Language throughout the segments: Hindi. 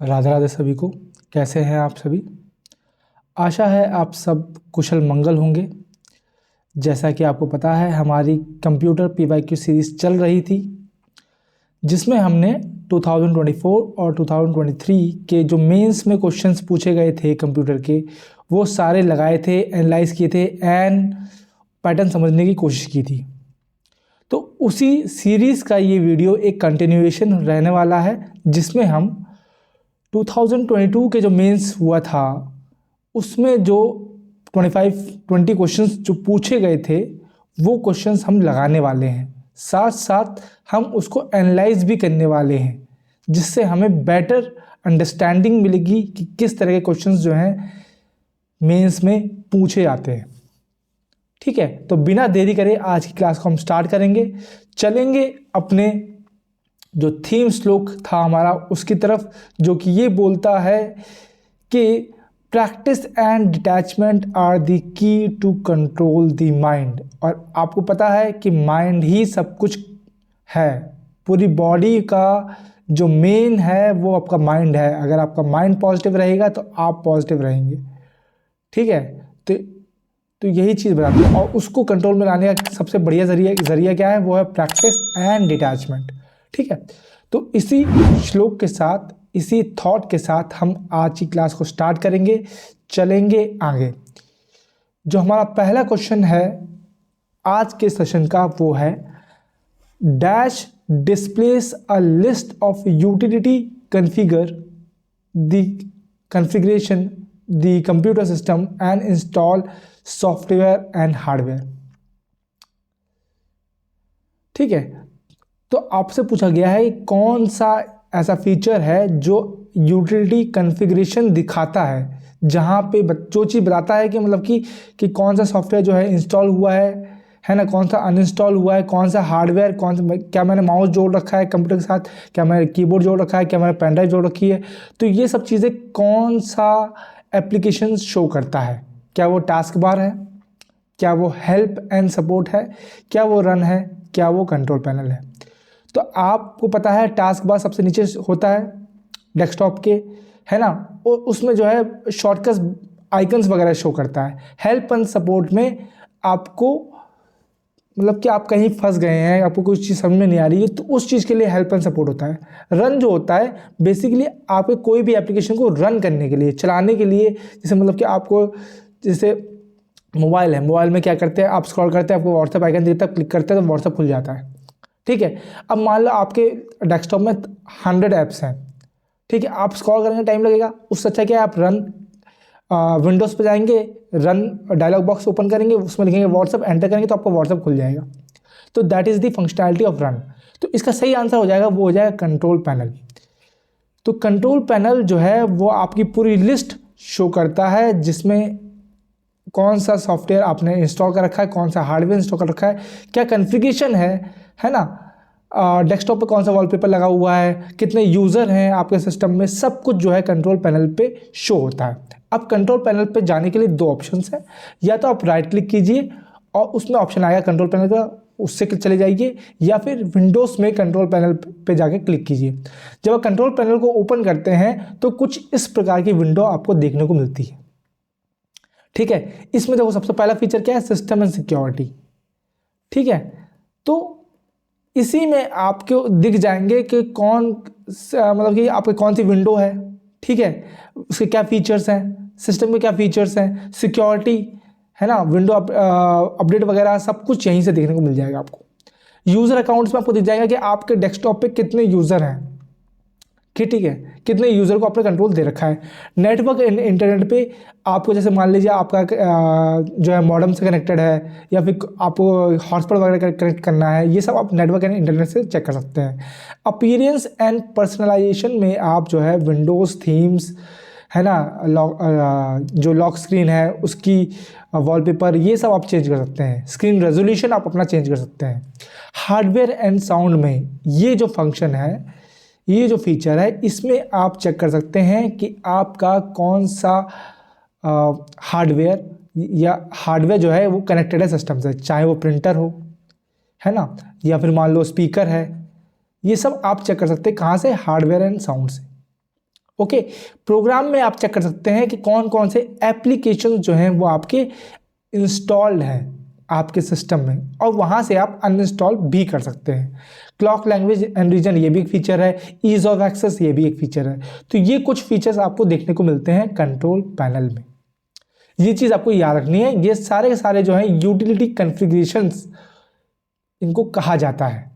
राधे राधे सभी को। कैसे हैं आप सभी? आशा है आप सब कुशल मंगल होंगे। जैसा कि आपको पता है, हमारी कंप्यूटर पीवाईक्यू सीरीज़ चल रही थी, जिसमें हमने 2024 और 2023 के जो मेंस में क्वेश्चंस पूछे गए थे कंप्यूटर के, वो सारे लगाए थे, एनालाइज किए थे एंड पैटर्न समझने की कोशिश की थी। तो उसी सीरीज़ का ये वीडियो एक कंटिन्यूएशन रहने वाला है, जिसमें हम 2022 के जो मेंस हुआ था उसमें जो 20 क्वेश्चंस जो पूछे गए थे, वो क्वेश्चंस हम लगाने वाले हैं। साथ साथ हम उसको एनालाइज भी करने वाले हैं, जिससे हमें बेटर अंडरस्टैंडिंग मिलेगी कि किस तरह के क्वेश्चंस जो हैं मेंस में पूछे जाते हैं। ठीक है, तो बिना देरी करे आज की क्लास को हम स्टार्ट करेंगे। चलेंगे अपने जो थीम श्लोक था हमारा उसकी तरफ, जो कि ये बोलता है कि practice and detachment are the key to control the mind. और आपको पता है कि माइंड ही सब कुछ है, पूरी बॉडी का जो मेन है वो आपका माइंड है। अगर आपका माइंड पॉजिटिव रहेगा तो आप पॉजिटिव रहेंगे। ठीक है, तो यही चीज़ बताती है, और उसको कंट्रोल में लाने का सबसे बढ़िया जरिया क्या है? वो है प्रैक्टिस एंड डिटैचमेंट। ठीक है, तो इसी श्लोक के साथ, इसी थॉट के साथ हम आज की क्लास को स्टार्ट करेंगे। चलेंगे आगे। जो हमारा पहला क्वेश्चन है आज के सेशन का, वो है dash displace a list of utility configure the configuration the computer system and install software and hardware. ठीक है, तो आपसे पूछा गया है कौन सा ऐसा फीचर है जो यूटिलिटी कॉन्फ़िगरेशन दिखाता है, जहाँ पे जो चीज़ बताता है कि मतलब कि कौन सा सॉफ्टवेयर जो है इंस्टॉल हुआ है ना, कौन सा अनइंस्टॉल हुआ है, कौन सा हार्डवेयर, कौन सा, क्या मैंने माउस जोड़ रखा है कंप्यूटर के साथ, क्या मैंने कीबोर्ड जोड़ रखा है, क्या मैंने पेन ड्राइव जोड़ रखी है। तो ये सब चीज़ें कौन सा एप्लीकेशन शो करता है? क्या वो टास्क बार है, क्या वो हेल्प एंड सपोर्ट है, क्या वो रन है, क्या वो कंट्रोल पैनल है? तो आपको पता है टास्क बार सबसे नीचे होता है डेस्कटॉप के, है ना, और उसमें जो है शॉर्टकट्स आइकन्स वगैरह शो करता है। हेल्प एंड सपोर्ट में आपको मतलब कि आप कहीं फंस गए हैं, आपको कोई चीज़ समझ में नहीं आ रही है, तो उस चीज़ के लिए हेल्प एंड सपोर्ट होता है। रन जो होता है बेसिकली आपके कोई भी एप्लीकेशन को रन करने के लिए, चलाने के लिए, जैसे मतलब कि आपको, जैसे मोबाइल है, मोबाइल में क्या करते हैं, आप स्क्रॉल करते हैं, आपको व्हाट्सएप आइकन दिखता है, क्लिक करते हैं तो व्हाट्सएप खुल जाता है। ठीक है, अब मान लो आपके डेस्कटॉप में 100 ऐप्स हैं। ठीक है, आप स्क्रॉल करेंगे टाइम लगेगा, उससे अच्छा क्या है आप रन विंडोज़ पे जाएंगे, रन डायलॉग बॉक्स ओपन करेंगे, उसमें लिखेंगे व्हाट्सएप, एंटर करेंगे तो आपका व्हाट्सएप खुल जाएगा। तो that is the functionality of run. तो इसका सही आंसर हो जाएगा, वो हो जाएगा कंट्रोल पैनल। तो कंट्रोल पैनल जो है वो आपकी पूरी लिस्ट शो करता है, जिसमें कौन सा सॉफ्टवेयर आपने इंस्टॉल कर रखा है, कौन सा हार्डवेयर इंस्टॉल कर रखा है, क्या कॉन्फ़िगरेशन है ना, डेस्कटॉप पे कौन सा वॉलपेपर लगा हुआ है, कितने यूज़र हैं आपके सिस्टम में, सब कुछ जो है कंट्रोल पैनल पे शो होता है। अब कंट्रोल पैनल पे जाने के लिए दो ऑप्शंस हैं, या तो आप राइट क्लिक कीजिए और उसमें ऑप्शन आएगा कंट्रोल पैनल का, उससे चले जाइए, या फिर विंडोज़ में कंट्रोल पैनल पे जाके क्लिक कीजिए। जब आप कंट्रोल पैनल को ओपन करते हैं तो कुछ इस प्रकार की विंडो आपको देखने को मिलती है। ठीक है, इसमें देखो सबसे पहला फीचर क्या है, सिस्टम एंड सिक्योरिटी। ठीक है, तो इसी में आपको दिख जाएंगे कि कौन मतलब कि आपके कौन सी विंडो है। ठीक है, उसके क्या फीचर्स हैं, सिस्टम के क्या फीचर्स हैं, सिक्योरिटी, है ना, विंडो अपडेट वगैरह सब कुछ यहीं से देखने को मिल जाएगा आपको। यूज़र अकाउंट्स में आपको दिख जाएगा कि आपके डेस्कटॉप पे कितने यूज़र हैं, कि ठीक है, कितने यूज़र को आपने कंट्रोल दे रखा है। नेटवर्क इंटरनेट पे आपको, जैसे मान लीजिए आपका जो है मॉडेम से कनेक्टेड है, या फिर आपको हॉटस्पॉट वगैरह कनेक्ट करना है, ये सब आप नेटवर्क एंड इंटरनेट से चेक कर सकते हैं। अपीयरेंस एंड पर्सनलाइजेशन में आप जो है विंडोज़ थीम्स, है ना, जो लॉक स्क्रीन है उसकी वॉलपेपर, ये सब आप चेंज कर सकते हैं। स्क्रीन रेजोल्यूशन आप अपना चेंज कर सकते हैं। हार्डवेयर एंड साउंड में ये जो फंक्शन है, ये जो फीचर है, इसमें आप चेक कर सकते हैं कि आपका कौन सा हार्डवेयर जो है वो कनेक्टेड है सिस्टम से, चाहे वो प्रिंटर हो, है ना, या फिर मान लो स्पीकर है। ये सब आप चेक कर सकते हैं कहाँ से, हार्डवेयर एंड साउंड से। ओके, प्रोग्राम में आप चेक कर सकते हैं कि कौन कौन से एप्लीकेशन जो हैं वो आपके इंस्टॉल्ड हैं आपके सिस्टम में, और वहाँ से आप अनइंस्टॉल भी कर सकते हैं। क्लॉक लैंग्वेज एंड रीजन ये भी एक फीचर है, ईज ऑफ एक्सेस ये भी एक फीचर है। तो ये कुछ फीचर्स आपको देखने को मिलते हैं कंट्रोल पैनल में। ये चीज़ आपको याद रखनी है, ये सारे के सारे जो हैं यूटिलिटी कॉन्फ़िगरेशंस इनको कहा जाता है,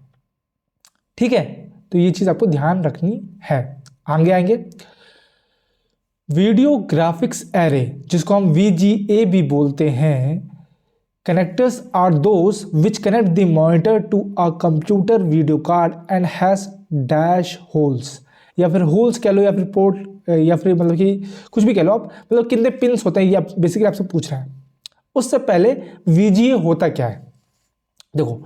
ठीक है। तो ये चीज़ आपको ध्यान रखनी है। आगे आएंगे, वीडियो ग्राफिक्स एरे जिसको हम VGA भी बोलते हैं। Connectors are those which connect the monitor to a computer video card and has dash holes, या फिर होल्स कह लो, या फिर पोर्ट, या फिर मतलब कि कुछ भी कह लो आप, मतलब कितने पिंस होते हैं ये बेसिकली आपसे पूछ रहा है। उससे पहले VGA होता क्या है, देखो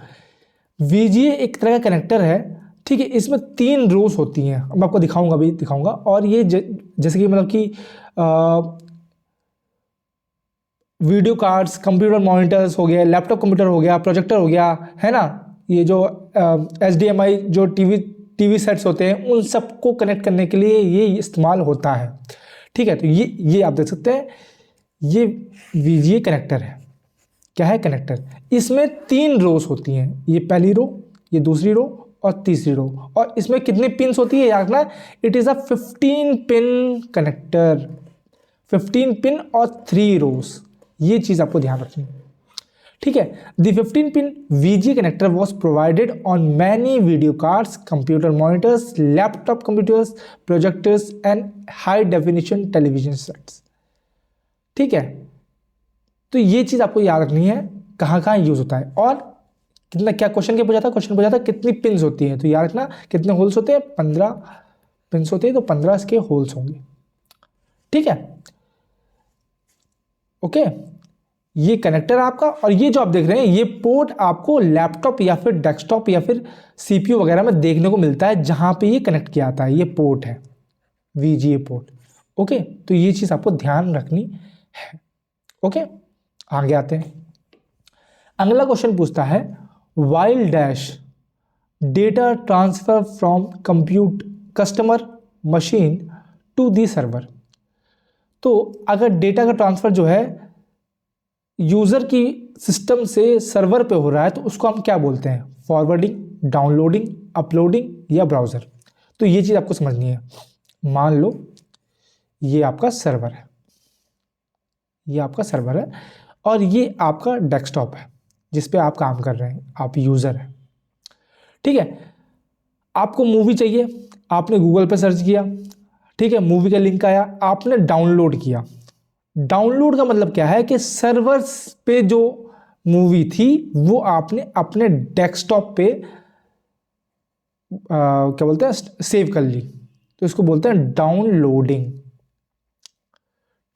VGA एक तरह का कनेक्टर है, ठीक है। इसमें 3 रोज होती हैं, मैं आपको दिखाऊंगा, भी दिखाऊंगा। और ये जैसे कि मतलब कि वीडियो कार्ड्स, कंप्यूटर मॉनिटर्स हो गया, लैपटॉप कंप्यूटर हो गया, प्रोजेक्टर हो गया, है ना, ये जो HDMI जो टीवी सेट्स होते हैं उन सबको कनेक्ट करने के लिए ये इस्तेमाल होता है, ठीक है। तो ये आप देख सकते हैं, ये VGA कनेक्टर है। क्या है? कनेक्टर। इसमें 3 रोज होती हैं, ये पहली रो, ये दूसरी रो और तीसरी रो। और इसमें कितनी पिन्स होती है याद रखना, it is a 15 pin connector, 15 pin और 3 रोज, ये चीज़ आपको ध्यान रखनी है, ठीक है। The 15 pin VGA connector was provided on many video cards, computer monitors, laptop computers, projectors and high definition television sets, ठीक है। तो ये चीज़ आपको याद रखनी है कहाँ कहाँ यूज होता है। और कितना, क्या क्वेश्चन क्या पूछा था, क्वेश्चन पूछा था कितनी पिन्स होती हैं, तो याद रखना कितने होल्स होते हैं, 15 पिन्स होते हैं, तो 15 इसके होल्स होंगे, ठीक है। ओके, ये कनेक्टर आपका, और ये जो आप देख रहे हैं ये पोर्ट आपको लैपटॉप या फिर डेस्कटॉप या फिर CPU वगैरह में देखने को मिलता है, जहां पे ये कनेक्ट किया आता है, ये पोर्ट है VGA पोर्ट, ओके। तो ये चीज़ आपको ध्यान रखनी है, ओके। आगे आते हैं, अगला क्वेश्चन पूछता है while dash data transfer from customer machine to the server. तो अगर डेटा का ट्रांसफर जो है यूजर की सिस्टम से सर्वर पे हो रहा है तो उसको हम क्या बोलते हैं, फॉरवर्डिंग, डाउनलोडिंग, अपलोडिंग या ब्राउज़र। तो ये चीज़ आपको समझनी है। मान लो ये आपका सर्वर है, ये आपका सर्वर है और ये आपका डेस्कटॉप है जिस पे आप काम कर रहे हैं, आप यूज़र हैं, ठीक है। आपको मूवी चाहिए, आपने गूगल पे सर्च किया, ठीक है, मूवी का लिंक आया, आपने डाउनलोड किया। डाउनलोड का मतलब क्या है कि सर्वर्स पे जो मूवी थी वो आपने अपने डेस्कटॉप पे क्या बोलते हैं, सेव कर ली, तो इसको बोलते हैं डाउनलोडिंग,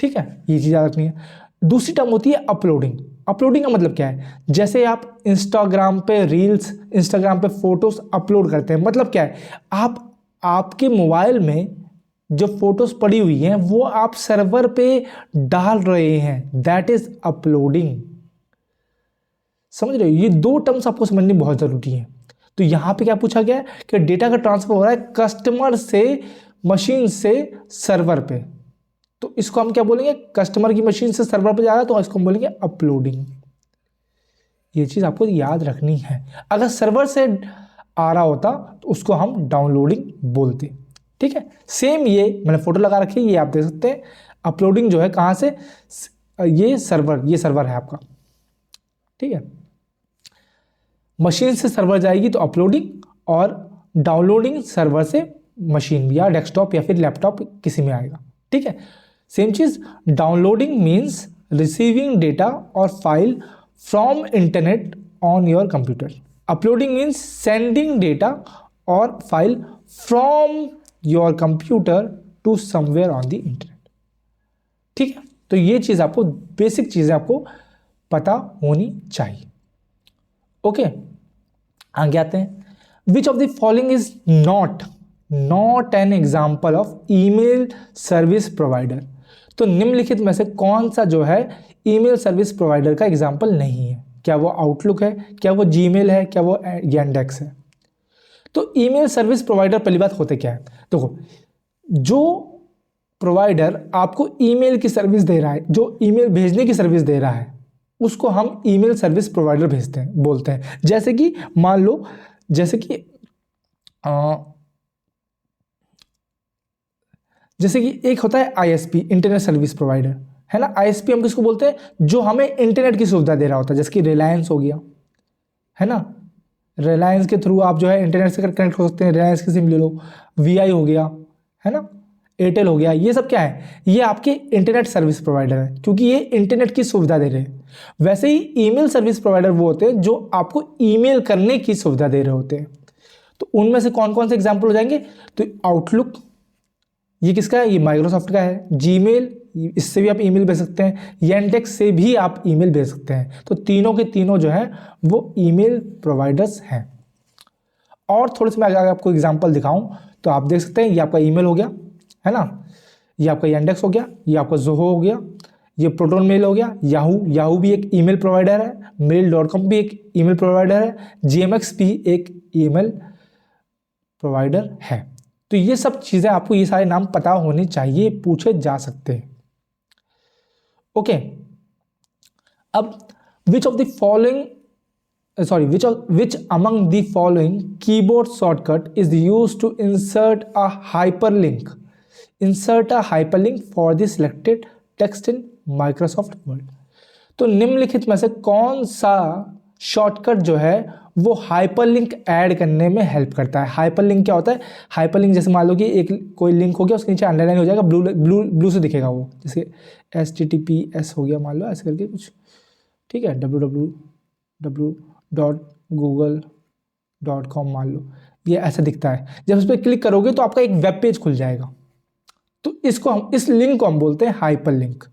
ठीक है। ये चीज़ याद रखनी है। दूसरी टर्म होती है अपलोडिंग। अपलोडिंग का मतलब क्या है, जैसे आप इंस्टाग्राम पे रील्स, इंस्टाग्राम पे फोटोज अपलोड करते हैं, मतलब क्या है, आप आपके मोबाइल में जो फोटोज पड़ी हुई हैं वो आप सर्वर पे डाल रहे हैं, दैट इज अपलोडिंग। समझ रहे हो, ये 2 टर्म्स आपको समझनी बहुत जरूरी है। तो यहां पे क्या पूछा गया है कि डेटा का ट्रांसफर हो रहा है कस्टमर से मशीन से सर्वर पे, तो इसको हम क्या बोलेंगे, कस्टमर की मशीन से सर्वर पे जा रहा है तो इसको हम बोलेंगे अपलोडिंग। ये चीज आपको याद रखनी है। अगर सर्वर से आ रहा होता तो उसको हम डाउनलोडिंग बोलते, ठीक है। सेम ये मैंने फोटो लगा रखी है, ये आप देख सकते हैं। अपलोडिंग जो है कहां से, ये सर्वर है आपका, ठीक है। मशीन से सर्वर जाएगी तो अपलोडिंग, और डाउनलोडिंग सर्वर से मशीन या डेस्कटॉप या फिर लैपटॉप किसी में आएगा, ठीक है। सेम चीज, डाउनलोडिंग मीन्स रिसीविंग डेटा और file from internet on your computer. Uploading means sending data और file from your computer to somewhere on the internet, ठीक है। तो ये चीज आपको, बेसिक चीजें आपको पता होनी चाहिए, ओके। आगे आते हैं, which of the following is not an example of email service provider. तो निम्नलिखित में से कौन सा जो है ईमेल सर्विस प्रोवाइडर का एग्जाम्पल नहीं है। क्या वो आउटलुक है, क्या वो जीमेल है, क्या वो यांडेक्स है। तो ईमेल सर्विस प्रोवाइडर पहली बात होते क्या है, देखो जो प्रोवाइडर आपको ईमेल की सर्विस दे रहा है, जो ईमेल भेजने की सर्विस दे रहा है, उसको हम ईमेल सर्विस प्रोवाइडर भेजते हैं बोलते हैं। जैसे कि मान लो, जैसे कि एक होता है आईएसपी, इंटरनेट सर्विस प्रोवाइडर, है ना। आईएसपी हम किसको बोलते हैं, जो हमें इंटरनेट की सुविधा दे रहा होता है, जैसे कि रिलायंस हो गया, है ना। रिलायंस के थ्रू आप जो है इंटरनेट से कनेक्ट हो सकते हैं, रिलायंस की सिम ले लो। वीआई हो गया, है ना, एयरटेल हो गया, ये सब क्या है, ये आपके इंटरनेट सर्विस प्रोवाइडर है, क्योंकि ये इंटरनेट की सुविधा दे रहे हैं। वैसे ही ईमेल सर्विस प्रोवाइडर वो होते हैं जो आपको ईमेल करने की सुविधा दे रहे होते हैं। तो उनमें से कौन कौन से एग्जाम्पल हो जाएंगे, तो आउटलुक, ये किसका है, ये माइक्रोसॉफ्ट का है। जीमेल, इससे भी आप ईमेल भेज सकते हैं। येंडेक्स से भी आप ईमेल भेज सकते हैं। तो तीनों के तीनों जो है वो ईमेल प्रोवाइडर्स हैं। और थोड़े से मैं अगर आपको एग्जांपल दिखाऊं तो आप देख सकते हैं, ये आपका ईमेल हो गया, है ना, ये आपका येंडेक्स हो गया, ये आपका जोहो हो गया, ये प्रोटोन मेल हो गया, याहू भी एक ईमेल प्रोवाइडर है, mail.com भी एक ईमेल प्रोवाइडर है, जीएमएक्स भी एक ईमेल प्रोवाइडर है। तो ये सब चीज़ें आपको, ये सारे नाम पता होने चाहिए, पूछे जा सकते हैं। ओके, अब विच among the following keyboard shortcut is used to insert a hyperlink for the selected text in Microsoft Word। तो निम्नलिखित में से कौन सा शॉर्टकट जो है वो हाइपरलिंक ऐड करने में हेल्प करता है। हाइपरलिंक क्या होता है, हाइपरलिंक जैसे मान लो कि एक कोई लिंक हो गया, उसके नीचे अंडरलाइन हो जाएगा, ब्लू से दिखेगा वो, जैसे HTTPS हो गया मान लो, ऐसे करके कुछ, ठीक है, www.google.com मान लो, ये ऐसा दिखता है। जब उस पर क्लिक करोगे तो आपका एक वेब पेज खुल जाएगा। तो इस लिंक को हम बोलते हैं हाइपरलिंक।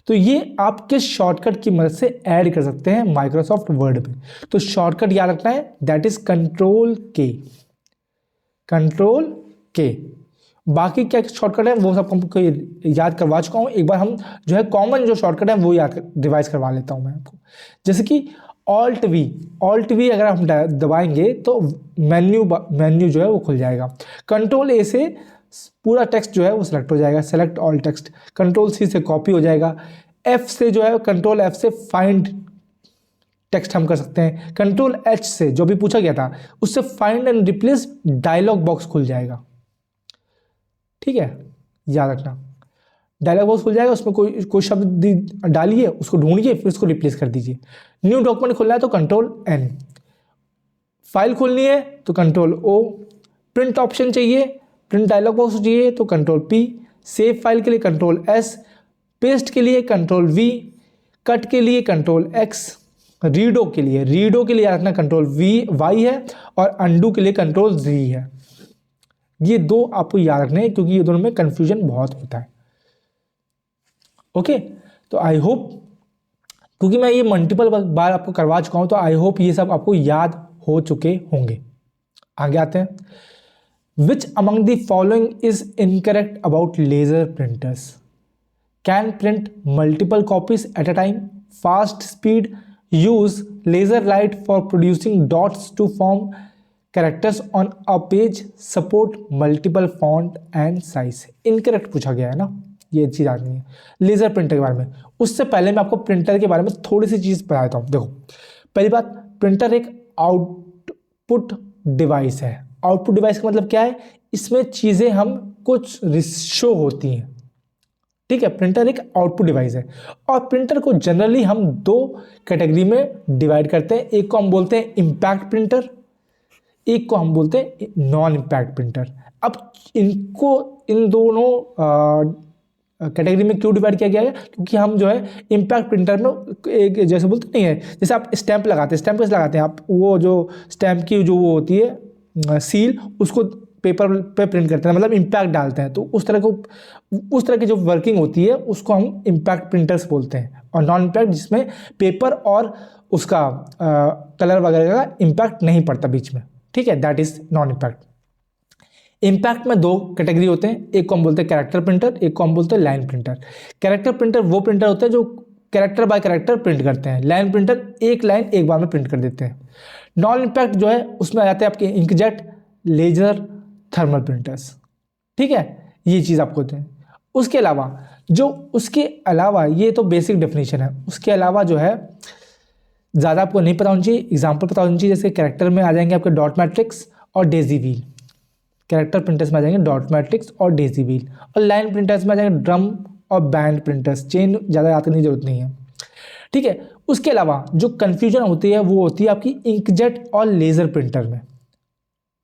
तो ये आप किस शॉर्टकट की मदद से ऐड कर सकते हैं माइक्रोसॉफ्ट वर्ड में। तो शॉर्टकट याद रखना है, दैट इज कंट्रोल के। बाकी क्या शॉर्टकट है वो सब हमको याद करवा चुका हूँ। एक बार हम जो है कॉमन जो शॉर्टकट है वो रिवाइज करवा लेता हूँ मैं आपको। जैसे कि ऑल्ट वी अगर हम दबाएंगे तो मेन्यू जो है वो खुल जाएगा। कंट्रोल ए से पूरा टेक्स्ट जो है वो सिलेक्ट हो जाएगा, select all text. Control C से कॉपी हो जाएगा। एफ से जो है, कंट्रोल एफ से फाइंड टेक्स्ट हम कर सकते हैं। कंट्रोल एच से जो भी पूछा गया था उससे find and replace dialog box खुल जाएगा। ठीक है, याद रखना, डायलॉग बॉक्स खुल जाएगा, उसमें कोई शब्द डालिए, उसको ढूंढिए, फिर उसको रिप्लेस कर दीजिए। न्यू डॉक्यूमेंट खुलना है तो कंट्रोल एन। फाइल खोलनी है तो कंट्रोल ओ। प्रिंट ऑप्शन चाहिए, प्रिंट डायलॉग बॉक्स चाहिए तो कंट्रोल पी। सेव फाइल के लिए कंट्रोल एस। पेस्ट के लिए कंट्रोल वी। कट के लिए कंट्रोल एक्स। रीडो के लिए याद रखना कंट्रोल वाई है, और अंडू के लिए कंट्रोल जी है। ये दो आपको याद रखने हैं क्योंकि ये दोनों में कंफ्यूजन बहुत होता है। ओके, तो आई होप, क्योंकि मैं ये मल्टीपल बार आपको करवा चुका हूं, तो आई होप ये सब आपको याद हो चुके होंगे। आगे आते हैं। Which among the following is incorrect about laser printers? Can print multiple copies at a time, fast speed, use laser light for producing dots to form characters on a page, support multiple font and size. Incorrect पूछा गया है ना, ये चीज़ आनी है लेजर प्रिंटर के बारे में। उससे पहले मैं आपको प्रिंटर के बारे में थोड़ी सी चीज़ बता देता हूँ। देखो, पहली बात, प्रिंटर एक आउटपुट डिवाइस है। आउटपुट डिवाइस का मतलब क्या है, इसमें चीज़ें हम कुछ शो होती हैं। ठीक है, प्रिंटर एक आउटपुट डिवाइस है, और प्रिंटर को जनरली हम दो कैटेगरी में डिवाइड करते हैं। एक को हम बोलते हैं इम्पैक्ट प्रिंटर, एक को हम बोलते हैं नॉन इम्पैक्ट प्रिंटर। अब इन दोनों कैटेगरी में क्यों डिवाइड किया गया है, क्योंकि हम जो है इम्पैक्ट प्रिंटर में एक जैसे बोलते नहीं है, जैसे आप स्टैंप लगाते हैं, स्टैंप कैसे लगाते हैं आप, वो जो स्टैंप की जो वो होती है सील, उसको पेपर पे प्रिंट करते हैं, मतलब इम्पैक्ट डालते हैं। तो उस तरह की जो वर्किंग होती है उसको हम इम्पैक्ट प्रिंटर्स बोलते हैं। और नॉन इम्पैक्ट जिसमें पेपर और उसका कलर वगैरह का इम्पैक्ट नहीं पड़ता बीच में। ठीक है, that is non impact. Impact में दो कैटेगरी होते हैं, एक को हम बोलते हैं कैरेक्टर प्रिंटर, एक को हम बोलते हैं लाइन प्रिंटर। कैरेक्टर प्रिंटर वो प्रिंटर होते हैं जो कैरेक्टर बाय कैरेक्टर प्रिंट करते हैं। लाइन प्रिंटर एक लाइन एक बार में प्रिंट कर देते हैं। नॉन इम्पैक्ट जो है उसमें आ जाते हैं आपके इंकजेट, लेजर, थर्मल प्रिंटर्स। ठीक है, ये चीज़ आपको होते हैं। उसके अलावा ये तो बेसिक डेफिनेशन है, उसके अलावा जो है ज़्यादा आपको नहीं पता होनी चाहिए, एग्जाम्पल पता होनी चाहिए। जैसे कैरेक्टर में आ जाएंगे आपके डॉट मैट्रिक्स और डेजी व्हील, कैरेक्टर प्रिंटर्स में आ जाएंगे डॉट मैट्रिक्स और डेजी व्हील, और लाइन प्रिंटर्स में आ जाएंगे ड्रम और बैंड प्रिंटर्स। चेन ज़्यादा याद करने की जरूरत नहीं है, ठीक है। उसके अलावा जो कन्फ्यूजन होती है वो होती है आपकी इंकजेट और लेज़र प्रिंटर में,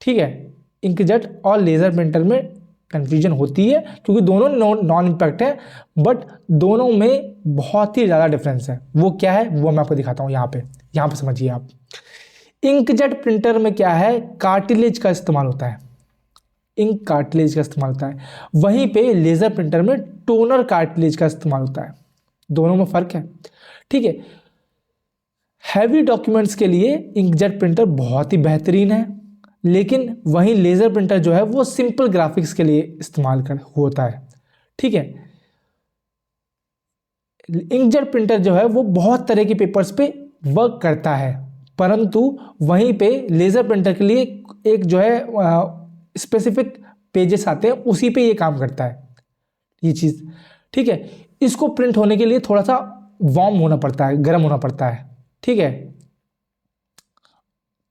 ठीक है। इंकजेट और लेज़र प्रिंटर में कन्फ्यूजन होती है क्योंकि दोनों नॉन इम्पैक्ट है, बट दोनों में बहुत ही ज़्यादा डिफरेंस है। वो क्या है वो मैं आपको दिखाता हूँ यहाँ पे समझिए आप। इंकजेट प्रिंटर में क्या है, कार्टिलेज का इस्तेमाल होता है, इंक कार्टिलेज का इस्तेमाल होता है। वहीं पे लेज़र प्रिंटर में टोनर कार्टिलेज का इस्तेमाल होता है, दोनों में फ़र्क है, ठीक है। हैवी डॉक्यूमेंट्स के लिए इंकजेट प्रिंटर बहुत ही बेहतरीन है, लेकिन वहीं लेज़र प्रिंटर जो है वो सिंपल ग्राफिक्स के लिए इस्तेमाल होता है, ठीक है। इंकजेट प्रिंटर जो है वो बहुत तरह के पेपर्स पे वर्क करता है, परंतु वहीं पे लेज़र प्रिंटर के लिए एक जो है स्पेसिफिक पेजेस आते हैं, उसी पे ये काम करता है ये चीज़, ठीक है। इसको प्रिंट होने के लिए थोड़ा सा वार्म होना पड़ता है, गर्म होना पड़ता है, ठीक है,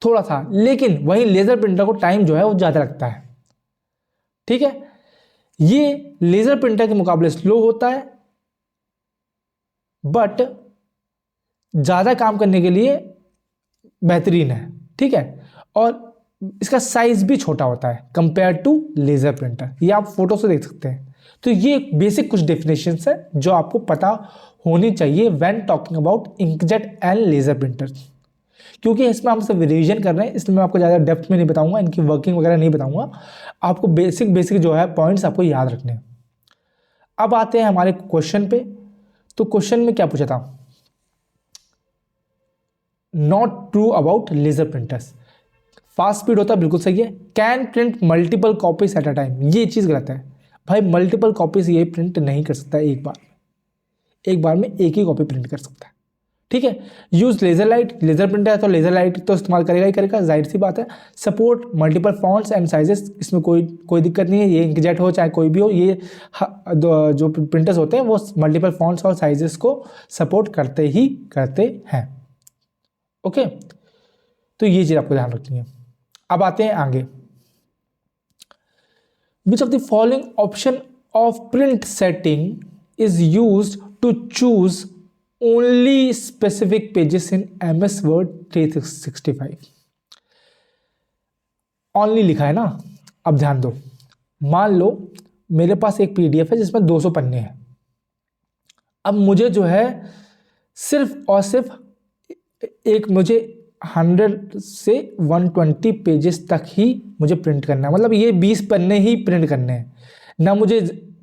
थोड़ा सा। लेकिन वहीं लेज़र प्रिंटर को टाइम जो है वो ज़्यादा लगता है, ठीक है। ये लेज़र प्रिंटर के मुकाबले स्लो होता है, बट ज़्यादा काम करने के लिए बेहतरीन है, ठीक है। और इसका साइज भी छोटा होता है कंपेयर टू लेज़र प्रिंटर, ये आप फोटो से देख सकते हैं। तो ये बेसिक कुछ डेफिनेशंस है जो आपको पता होनी चाहिए when talking about inkjet and laser printer. क्योंकि इसमें हम सब रिवीजन कर रहे हैं, इसलिए मैं आपको ज़्यादा डेप्थ में नहीं बताऊंगा, इनकी वर्किंग वगैरह नहीं बताऊंगा, आपको बेसिक जो है पॉइंट्स आपको याद रखने हैं। अब आते हैं हमारे क्वेश्चन पे। तो क्वेश्चन में क्या पूछा था, not true about laser printers. Fast speed होता है, बिल्कुल सही है। Can print multiple copies at a time, ये चीज़ गलत है भाई। मल्टीपल कॉपीज ये प्रिंट नहीं कर सकता, एक बार में एक ही कॉपी प्रिंट कर सकता है, ठीक है। Use laser light, laser printer है तो लेजर लाइट तो इस्तेमाल करेगा ही करेगा, जाहिर सी बात है। Support multiple fonts and sizes, इसमें कोई दिक्कत नहीं है, ये इंकजेट हो चाहे कोई भी हो, ये जो प्रिंटर्स होते हैं वो मल्टीपल फॉन्ट्स और साइजेस को सपोर्ट करते ही करते हैं, ओके। तो ये चीज़ आपको ध्यान रखनी है। अब आते हैं आगे। Which of the following option of print setting is used to choose only specific pages in MS Word 365। Only लिखा है ना, अब ध्यान दो। मान लो मेरे पास एक PDF है जिसमें 200 पन्ने हैं। अब मुझे जो है सिर्फ और सिर्फ मुझे 100 से 120 पेजेस तक ही मुझे प्रिंट करना है, मतलब ये 20 पन्ने ही प्रिंट करने हैं। ना मुझे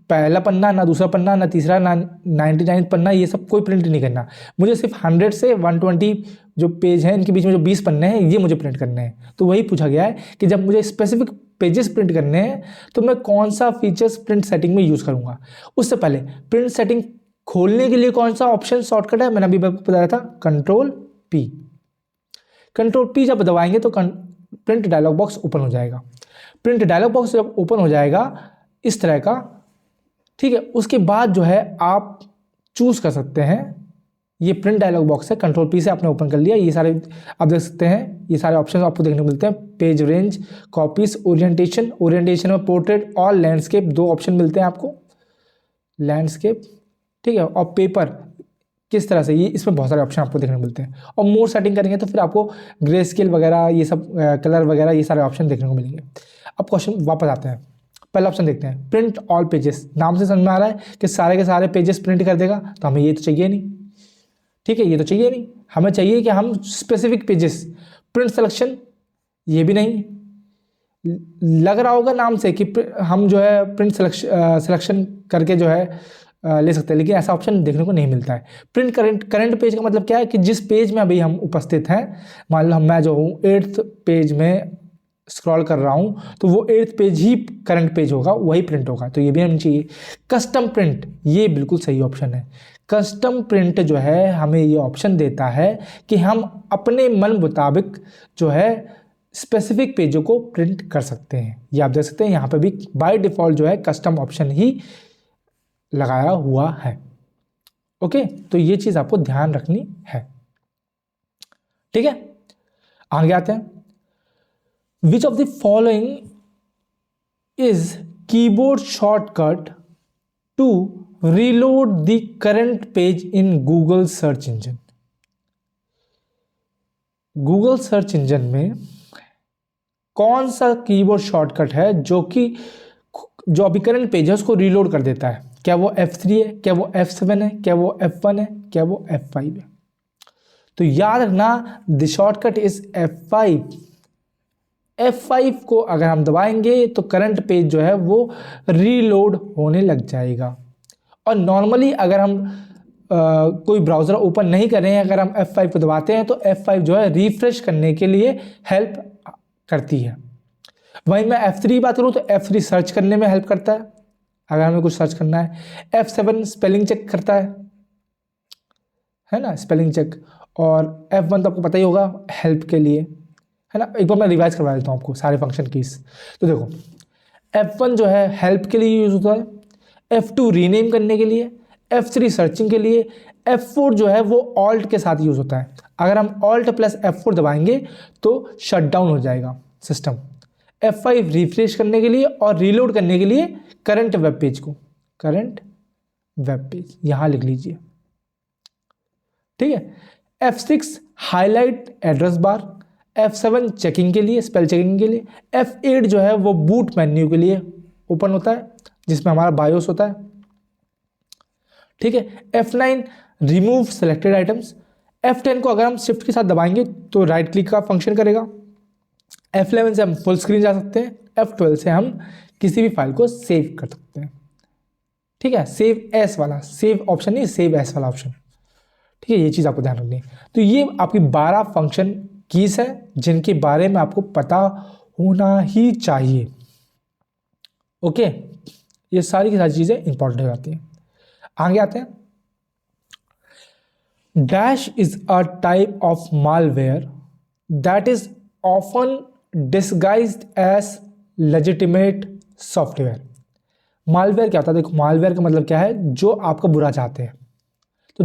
पहला पन्ना, ना दूसरा पन्ना, ना तीसरा, ना 99 पन्ना, ये सब कोई प्रिंट नहीं करना। मुझे सिर्फ 100 से 120 जो पेज हैं इनके बीच में जो 20 पन्ने हैं ये मुझे प्रिंट करने हैं। तो वही पूछा गया है कि जब मुझे स्पेसिफिक पेजेस प्रिंट करने हैं तो मैं कौन सा फीचर्स प्रिंट सेटिंग में यूज़ करूँगा। उससे पहले प्रिंट सेटिंग खोलने के लिए कौन सा ऑप्शन शॉर्टकट है, मैंने अभी बताया था, Ctrl+P। Ctrl+P जब दबाएंगे तो प्रिंट डायलॉग बॉक्स ओपन हो जाएगा। प्रिंट डायलॉग बॉक्स जब ओपन हो जाएगा इस तरह का, ठीक है, उसके बाद जो है आप चूज कर सकते हैं, ये प्रिंट डायलॉग बॉक्स है, Ctrl+P से आपने ओपन कर लिया। ये सारे आप देख सकते हैं, ये सारे ऑप्शन आपको देखने को मिलते हैं। पेज रेंज, कॉपीज, ओरिएंटेशन में पोर्ट्रेट और लैंडस्केप, 2 ऑप्शन मिलते हैं आपको, लैंडस्केप, ठीक है, और पेपर किस तरह से, ये इसमें बहुत सारे ऑप्शन आपको देखने को मिलते हैं। और मोर सेटिंग करेंगे तो फिर आपको ग्रे स्केल वगैरह, ये सब कलर वगैरह, ये सारे ऑप्शन देखने को मिलेंगे। अब क्वेश्चन वापस आते हैं, पहला ऑप्शन देखते हैं, प्रिंट ऑल पेजेस। नाम से समझ में आ रहा है कि सारे के सारे पेजेस प्रिंट कर देगा, तो हमें ये तो चाहिए नहीं, ठीक है, ये तो चाहिए नहीं। हमें चाहिए कि हम स्पेसिफिक पेजेस, प्रिंट सिलेक्शन, ये भी नहीं। लग रहा होगा नाम से कि हम जो है प्रिंट सिलेक्शन करके जो है ले सकते हैं, लेकिन ऐसा ऑप्शन देखने को नहीं मिलता है। प्रिंट करंट पेज का मतलब क्या है कि जिस पेज में अभी हम उपस्थित हैं, मान लो मैं जो हूँ 8th पेज में स्क्रॉल कर रहा हूँ, तो वो 8th पेज ही करंट पेज होगा, वही प्रिंट होगा, तो ये भी हमें चाहिए। कस्टम प्रिंट, ये बिल्कुल सही ऑप्शन है। कस्टम प्रिंट जो है हमें ये ऑप्शन देता है कि हम अपने मन मुताबिक जो है स्पेसिफिक पेजों को प्रिंट कर सकते हैं। ये आप देख सकते हैं यहाँ पे भी बाय डिफ़ॉल्ट जो है कस्टम ऑप्शन ही लगाया हुआ है। ओके, तो ये चीज आपको ध्यान रखनी है। ठीक है, आगे आते हैं। Which of the following is keyboard shortcut to reload the current page in Google search engine. Google search engine में कौन सा कीबोर्ड शॉर्टकट है जो कि जो अभी करंट पेज है उसको रीलोड कर देता है? क्या वो F3 है, क्या वो F7 है, क्या वो F1 है, क्या वो F5 है? तो याद रखना, the shortcut is F5। F5 को अगर हम दबाएंगे तो करंट पेज जो है वो रीलोड होने लग जाएगा। और नॉर्मली अगर हम कोई ब्राउज़र ओपन नहीं कर रहे हैं, अगर हम F5 को दबाते हैं तो F5 जो है रिफ्रेश करने के लिए हेल्प करती है। वहीं मैं F3 की बात करूँ तो F3 सर्च करने में हेल्प करता है, अगर हमें कुछ सर्च करना है। F7 स्पेलिंग चेक करता है ना, स्पेलिंग चेक। और F1 तो आपको पता ही होगा, हेल्प के लिए, है ना। एक बार मैं रिवाइज करवा देता हूँ आपको सारे फंक्शन कीज। तो देखो, F1 जो है हेल्प के लिए यूज होता है, F2 रीनेम करने के लिए, F3 सर्चिंग के लिए, F4 जो है वो ऑल्ट के साथ यूज होता है। अगर हम ऑल्ट प्लस F4 दबाएंगे तो शट डाउन हो जाएगा सिस्टम। F5 रिफ्रेश करने के लिए और रीलोड करने के लिए करंट वेब पेज को, करंट वेब पेज यहां लिख लीजिए। ठीक है, F6 highlight address bar, F7 checking के लिए, स्पेल चेकिंग के लिए, F8 जो है वो बूट मेन्यू के लिए ओपन होता है जिसमें हमारा बायोस होता है। ठीक है, F9 remove selected items. F10 को अगर हम शिफ्ट के साथ दबाएंगे तो राइट क्लिक का फंक्शन करेगा। F11 से हम फुल स्क्रीन जा सकते हैं। F12 से हम किसी भी फाइल को सेव कर सकते हैं। ठीक है, सेव एस वाला, सेव ऑप्शन नहीं, सेव एस वाला ऑप्शन। ठीक है, ये चीज़ आपको ध्यान रखनी है। तो ये आपकी 12 फंक्शन कीज है जिनके बारे में आपको पता होना ही चाहिए। ओके, ये सारी की सारी चीज़ें इंपॉर्टेंट हो जाती हैं। आगे आते हैं। Dash is a type of malware that is often disguised as legitimate software. Malware क्या होता है? देखो, मालवेयर का मतलब क्या है? जो आपका बुरा चाहते हैं। तो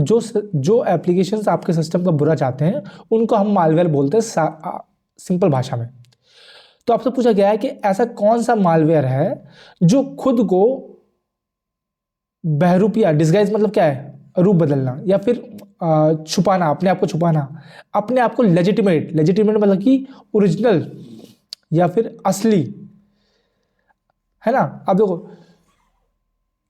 जो एप्लीकेशंस आपके सिस्टम का बुरा चाहते हैं उनको हम मालवेयर बोलते हैं सिंपल भाषा में। तो आपसे पूछा गया है कि ऐसा कौन सा मालवेयर है जो खुद को बहरूपिया, डिस्गाइज मतलब क्या है? रूप बदलना या फिर छुपाना, अपने आप को छुपाना, अपने आप को लेजिटिमेट, लेजिटिमेट मतलब कि ओरिजिनल या फिर असली, है ना। अब देखो,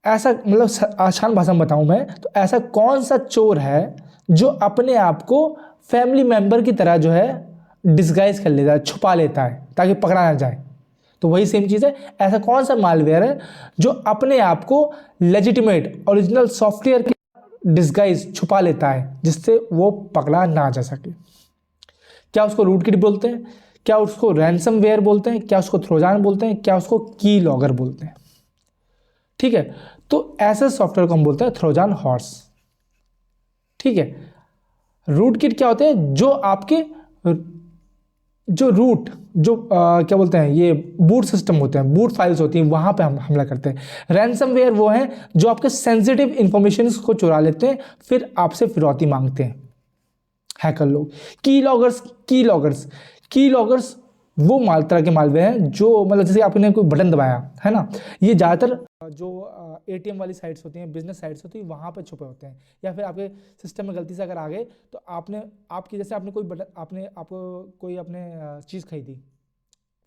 ऐसा मतलब आसान भाषा में बताऊं मैं तो ऐसा कौन सा चोर है जो अपने आप को फैमिली मेंबर की तरह जो है डिस्गाइज कर लेता है, छुपा लेता है ताकि पकड़ा ना जाए। तो वही सेम चीज़ है, ऐसा कौन सा मालवेयर है जो अपने आप को लेजिटिमेट ओरिजिनल सॉफ्टवेयर की डिस्गाइज छुपा लेता है जिससे वो पकड़ा ना जा सके। क्या उसको रूट किट बोलते हैं, क्या उसको रैंसमवेयर बोलते हैं, क्या उसको ट्रोजान बोलते हैं, क्या उसको की लॉगर बोलते हैं? ठीक है, तो ऐसे सॉफ्टवेयर को हम बोलते हैं ट्रोजन हॉर्स। ठीक है, रूट किट क्या होते हैं? जो आपके जो रूट जो क्या बोलते हैं, ये बूट सिस्टम होते हैं, बूट फाइल्स होती हैं, वहां पे हम हमला करते हैं। रैंसमवेयर वो हैं जो आपके सेंसिटिव इंफॉर्मेशन को चुरा लेते हैं फिर आपसे फिरौती मांगते हैं हैकर लोग। की लॉगर्स वो तरह के मालवेयर हैं जो मतलब जैसे आपने कोई बटन दबाया है ना, ये ज़्यादातर जो एटीएम वाली साइट्स होती हैं, बिजनेस साइट्स होती हैं, वहाँ पर छुपे होते हैं। या फिर आपके सिस्टम में गलती से अगर आ गए तो आपकी जैसे आपने कोई बटन, आपको कोई अपने चीज़ खरीदी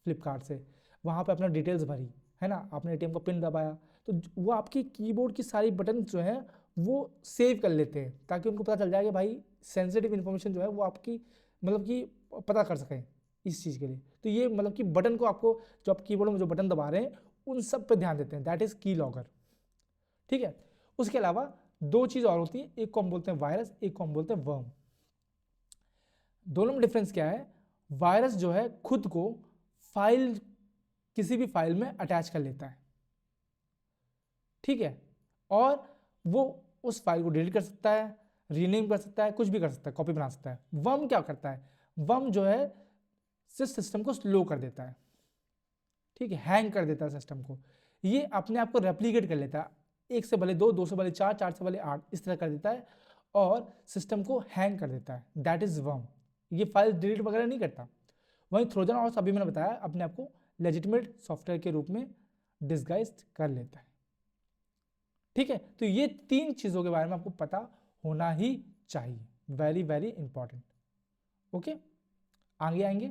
फ्लिपकार्ट से, वहाँ पे अपना डिटेल्स भरी, है ना, आपने एटीएम का पिन दबाया तो वो आपकी कीबोर्ड की सारी बटन जो हैं वो सेव कर लेते हैं ताकि उनको पता चल जाए कि भाई सेंसिटिव इन्फॉर्मेशन जो है वो आपकी मतलब कि पता कर सकें इस चीज़ के लिए। तो ये मतलब कि बटन को आपको, जो आप कीबोर्ड में जो बटन दबा रहे हैं उन सब पे ध्यान देते हैं, दैट इज़ की लॉगर। ठीक है, उसके अलावा दो चीज़ और होती है, एक को हम बोलते हैं वायरस, एक को हम बोलते हैं वर्म। दोनों में डिफरेंस क्या है? वायरस जो है खुद को फाइल, किसी भी फाइल में अटैच कर लेता है, ठीक है, और वो उस फाइल को डिलीट कर सकता है, रीनेम कर सकता है, कुछ भी कर सकता है, कॉपी बना सकता है। वर्म क्या करता है? वर्म जो है सिस्टम को स्लो कर देता है, ठीक है, हैंग कर देता है सिस्टम को। ये अपने आप को रेप्लिकेट कर लेता है, 1 से भले 2, 2 से भले 4, 4 से भले 8 इस तरह कर देता है और सिस्टम को हैंग कर देता है। That is worm. ये फाइल डिलीट वगैरह नहीं करता। वहीं ट्रोजन हॉर्स अभी मैंने बताया अपने आप को लेजिटिमेट सॉफ्टवेयर के रूप में डिस्गाइज कर लेता है। ठीक है, तो ये 3 चीजों के बारे में आपको पता होना ही चाहिए, वेरी वेरी इंपॉर्टेंट। ओके, आगे आएंगे।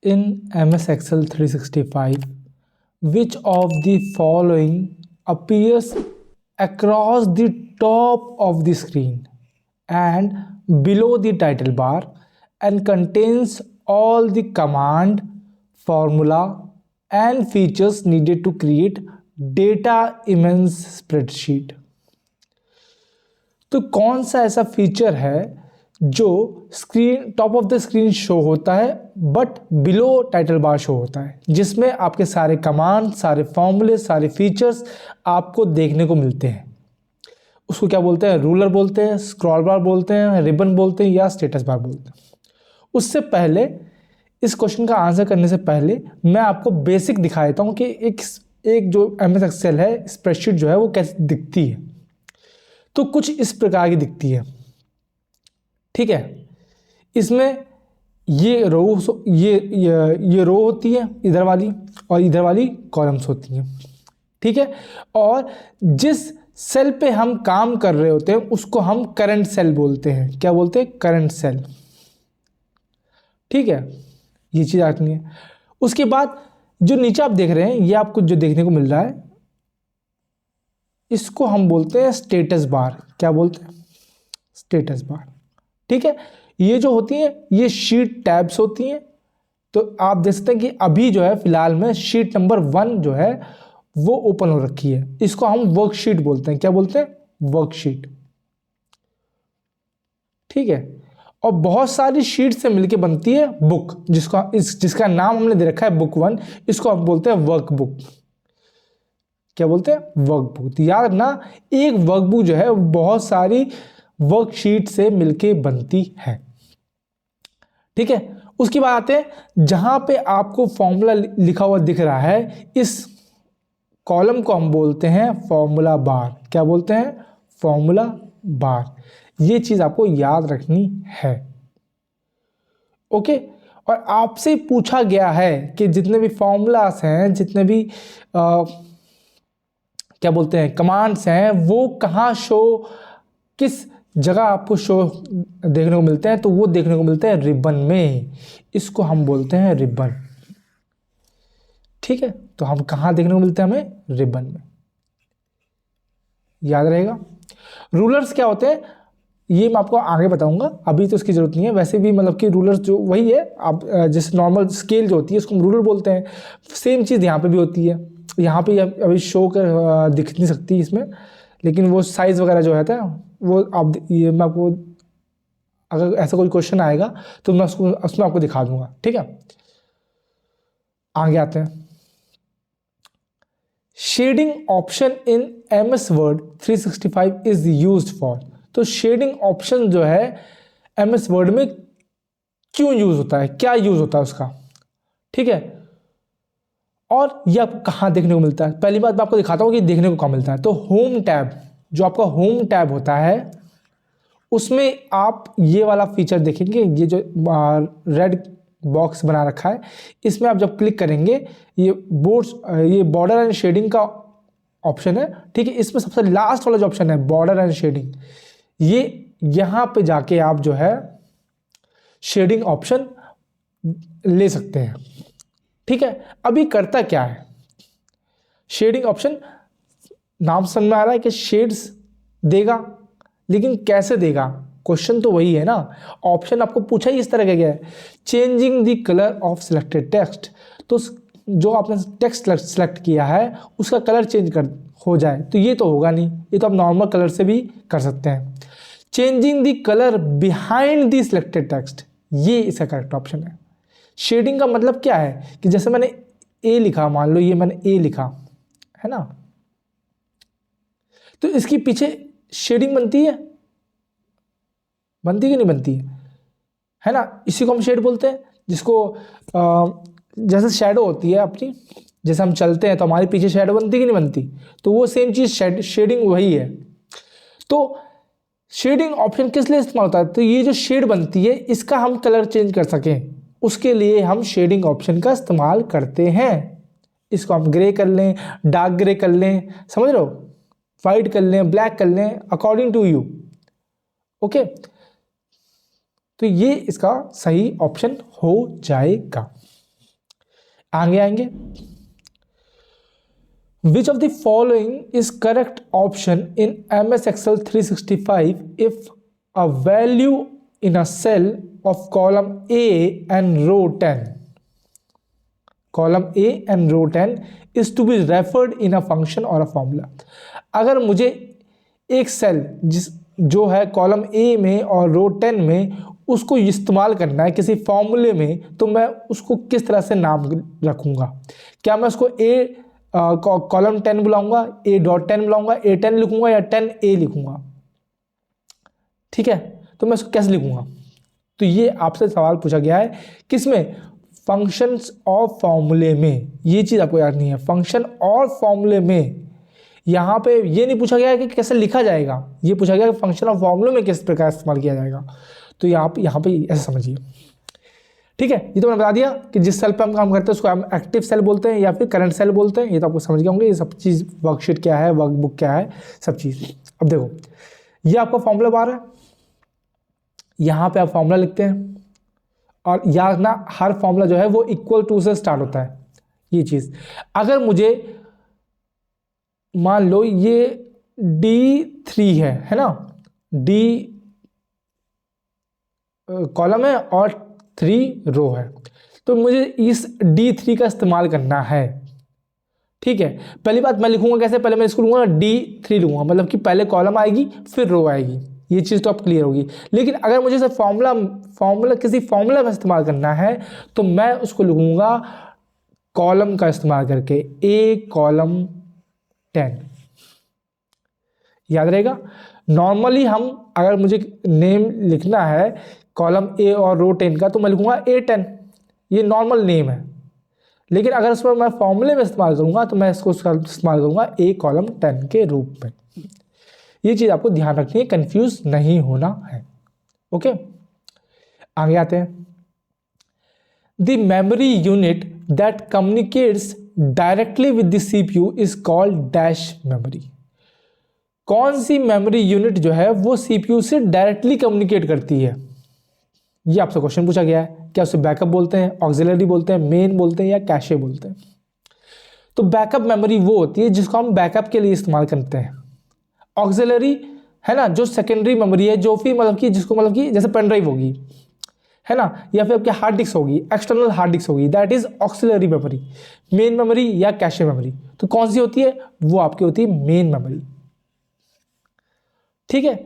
इन MS Excel 365 which of the following appears across the top of the screen and below the title bar and contains all the command, formula and features needed to create data immense spreadsheet। तो कौन सा ऐसा फीचर है जो screen top of the screen show होता है but below title bar show होता है, जिसमें आपके सारे कमांड, सारे फॉर्मूले, सारे फीचर्स आपको देखने को मिलते हैं। उसको क्या बोलते हैं? रूलर बोलते हैं, स्क्रॉल बार बोलते हैं, रिबन बोलते हैं या स्टेटस बार बोलते हैं। उससे पहले, इस क्वेश्चन का आंसर करने से पहले मैं आपको बेसिक दिखा देता हूँ कि एक जो MS Excel है, स्प्रेडशीट जो है वो कैसे दिखती है। तो कुछ इस प्रकार की दिखती है। ठीक है, इसमें ये रो होती है इधर वाली और इधर वाली कॉलम्स होती हैं। ठीक है, और जिस सेल पे हम काम कर रहे होते हैं उसको हम करंट सेल बोलते हैं। क्या बोलते हैं? Current cell. ठीक है, ये चीज़ आती है। उसके बाद जो नीचे आप देख रहे हैं, ये आपको जो देखने को मिल रहा है, इसको हम बोलते हैं स्टेटस बार। क्या बोलते हैं? Status bar. ठीक है, ये जो होती है ये शीट टैब्स होती हैं। तो आप देख सकते हैं कि अभी जो है फिलहाल में शीट नंबर 1 जो है वो ओपन हो रखी है। इसको हम वर्कशीट बोलते हैं। क्या बोलते हैं? वर्कशीट। ठीक है, और बहुत सारी शीट से मिलकर बनती है बुक, जिसका नाम हमने दे रखा है बुक 1। इसको हम बोलते हैं वर्कबुक। क्या बोलते हैं? वर्कबुक। याद रखना, एक वर्कबुक जो है बहुत सारी वर्कशीट से मिलके बनती है। ठीक है, उसके बाद आते हैं जहां पे आपको फॉर्मूला लिखा हुआ दिख रहा है, इस कॉलम को हम बोलते हैं फॉर्मूला बार। क्या बोलते हैं? Formula bar. ये चीज आपको याद रखनी है। ओके, और आपसे पूछा गया है कि जितने भी फॉर्मूलास हैं, जितने भी क्या बोलते हैं कमांड्स हैं, वो कहाँ शो, किस जगह आपको शो देखने को मिलते हैं? तो वो देखने को मिलते हैं रिबन में। इसको हम बोलते हैं रिबन। ठीक है, तो हम कहाँ देखने को मिलते हैं? हमें रिबन में। याद रहेगा। रूलर्स क्या होते हैं ये मैं आपको आगे बताऊंगा, अभी तो इसकी जरूरत नहीं है। वैसे भी मतलब कि रूलर्स जो वही है, आप जैसे नॉर्मल स्केल जो होती है उसको हम रूलर बोलते हैं। सेम चीज़ यहाँ पे भी होती है। यहाँ पे अभी शो कर दिख नहीं सकती इसमें, लेकिन वो साइज़ वगैरह जो है वो आप ये मैं आपको, अगर ऐसा कोई क्वेश्चन आएगा तो मैं उसमें आपको दिखा दूंगा। ठीक है, आगे आते हैं। Shading option in MS Word 365 is used for. तो शेडिंग ऑप्शन जो है MS Word में क्यों यूज होता है, क्या यूज होता है उसका? ठीक है, और ये आपको कहाँ देखने को मिलता है? पहली बात मैं आपको दिखाता हूँ कि देखने को कहाँ मिलता है। तो होम टैब, जो आपका होम टैब होता है, उसमें आप ये वाला फीचर देखेंगे। ये जो रेड बॉक्स बना रखा है, इसमें आप जब क्लिक करेंगे, ये बॉर्डर एंड शेडिंग का ऑप्शन है। ठीक है, इसमें सबसे लास्ट वाला जो ऑप्शन है बॉर्डर एंड शेडिंग, ये यहाँ पे जाके आप जो है शेडिंग ऑप्शन ले सकते हैं। ठीक है, अभी करता क्या है शेडिंग ऑप्शन? नाम समझ में आ रहा है कि शेड्स देगा, लेकिन कैसे देगा? क्वेश्चन तो वही है ना। ऑप्शन आपको पूछा ही इस तरह का गया है, changing the colour of selected text. तो जो आपने टेक्स्ट सेलेक्ट किया है उसका कलर चेंज हो जाए, तो ये तो होगा नहीं। ये तो आप नॉर्मल कलर से भी कर सकते हैं। Changing the colour behind the selected text, ये इसका करेक्ट ऑप्शन है। शेडिंग का मतलब क्या है कि जैसे मैंने ए लिखा, मान लो ये मैंने ए लिखा है ना, तो इसके पीछे शेडिंग बनती है कि नहीं बनती है ना? इसी को हम शेड बोलते हैं, जिसको जैसे शैडो होती है अपनी, जैसे हम चलते हैं तो हमारे पीछे शेडो बनती कि नहीं बनती, तो वो सेम चीज़ शेडिंग वही है। तो शेडिंग ऑप्शन किस लिए इस्तेमाल होता है, तो ये जो शेड बनती है इसका हम कलर चेंज कर सकें उसके लिए हम शेडिंग ऑप्शन का इस्तेमाल करते हैं। इसको हम ग्रे कर लें, डार्क ग्रे कर लें, समझ रहे हो, वाइट कर लें, ब्लैक कर लें, अकॉर्डिंग टू यू। ओके, तो ये इसका सही ऑप्शन हो जाएगा। आगे आएंगे, Which of the following is correct option in MS Excel 365 if a value in a cell of column A and row 10 is to be referred in a function or a formula। अगर मुझे एक सेल जो है कॉलम ए में और रो 10 में उसको इस्तेमाल करना है किसी फॉर्मूले में, तो मैं उसको किस तरह से नाम रखूँगा। क्या मैं उसको ए कॉलम 10 बुलाऊंगा, A.10 बुलाऊंगा, A10 लिखूंगा या 10A लिखूंगा। ठीक है, तो मैं इसको कैसे लिखूंगा, तो ये आपसे सवाल पूछा गया है किसमें, फंक्शंस और फॉर्मूले में। ये चीज़ आपको याद नहीं है, फंक्शन और फॉर्मूले में। यहाँ पे ये नहीं पूछा गया है कि कैसे लिखा जाएगा, ये पूछा गया है कि फंक्शन और फॉर्मूले में किस प्रकार इस्तेमाल किया जाएगा। तो यहाँ पे ऐसे समझिए। ठीक है, ये तो मैंने बता दिया कि जिस सेल पे हम काम करते हैं उसको हम एक्टिव सेल बोलते हैं या फिर करंट सेल बोलते हैं। ये तो आपको समझ गए होंगे, ये सब चीज़ वर्कशीट क्या है, वर्कबुक क्या है, सब चीज़। अब देखो, ये आपका फॉर्मूला बार है, यहाँ पे आप फॉर्मूला लिखते हैं और याद ना हर फॉर्मूला जो है वो इक्वल टू से स्टार्ट होता है। ये चीज़ अगर मुझे मान लो ये D3 है ना, D कॉलम है और 3 रो है, तो मुझे इस D3 का इस्तेमाल करना है। ठीक है, पहली बात मैं लिखूंगा कैसे, पहले मैं इसको लूंगा D3 लूंगा, मतलब कि पहले कॉलम आएगी फिर रो आएगी। ये चीज़ तो आप क्लियर होगी। लेकिन अगर मुझे सिर्फ फॉर्मूला किसी फॉर्मूला में इस्तेमाल करना है तो मैं उसको लिखूंगा कॉलम का इस्तेमाल करके, A कॉलम 10। याद रहेगा, नॉर्मली हम अगर मुझे नेम लिखना है कॉलम ए और रो 10 का तो मैं लिखूंगा A10, ये नॉर्मल नेम है। लेकिन अगर उसमें मैं फॉर्मूले में इस्तेमाल करूंगा तो मैं इसको इस्तेमाल करूंगा A कॉलम 10 के रूप में। ये चीज़ आपको ध्यान रखनी है, कंफ्यूज नहीं होना है। ओके, आगे आते हैं। The memory unit that communicates directly with the CPU is called dash memory. कौन सी मेमोरी यूनिट जो है वो CPU से डायरेक्टली कम्युनिकेट करती है, ये आपसे क्वेश्चन पूछा गया है। क्या उसे बैकअप बोलते हैं, ऑक्सिलरी बोलते हैं, मेन बोलते हैं या कैशे बोलते हैं। तो बैकअप मेमोरी वो होती है जिसको हम बैकअप के लिए इस्तेमाल करते हैं। ऑक्सिलरी है ना, जो सेकेंडरी मेमोरी है, जो फिर मतलब कि जिसको मतलब कि जैसे पेन ड्राइव होगी है ना, या फिर आपकी हार्ड डिस्क होगी, एक्सटर्नल हार्ड डिस्क होगी, that is auxiliary memory. Main memory या कैशे मेमोरी, तो कौन सी होती है, वो आपकी होती है मेन मेमोरी। ठीक है,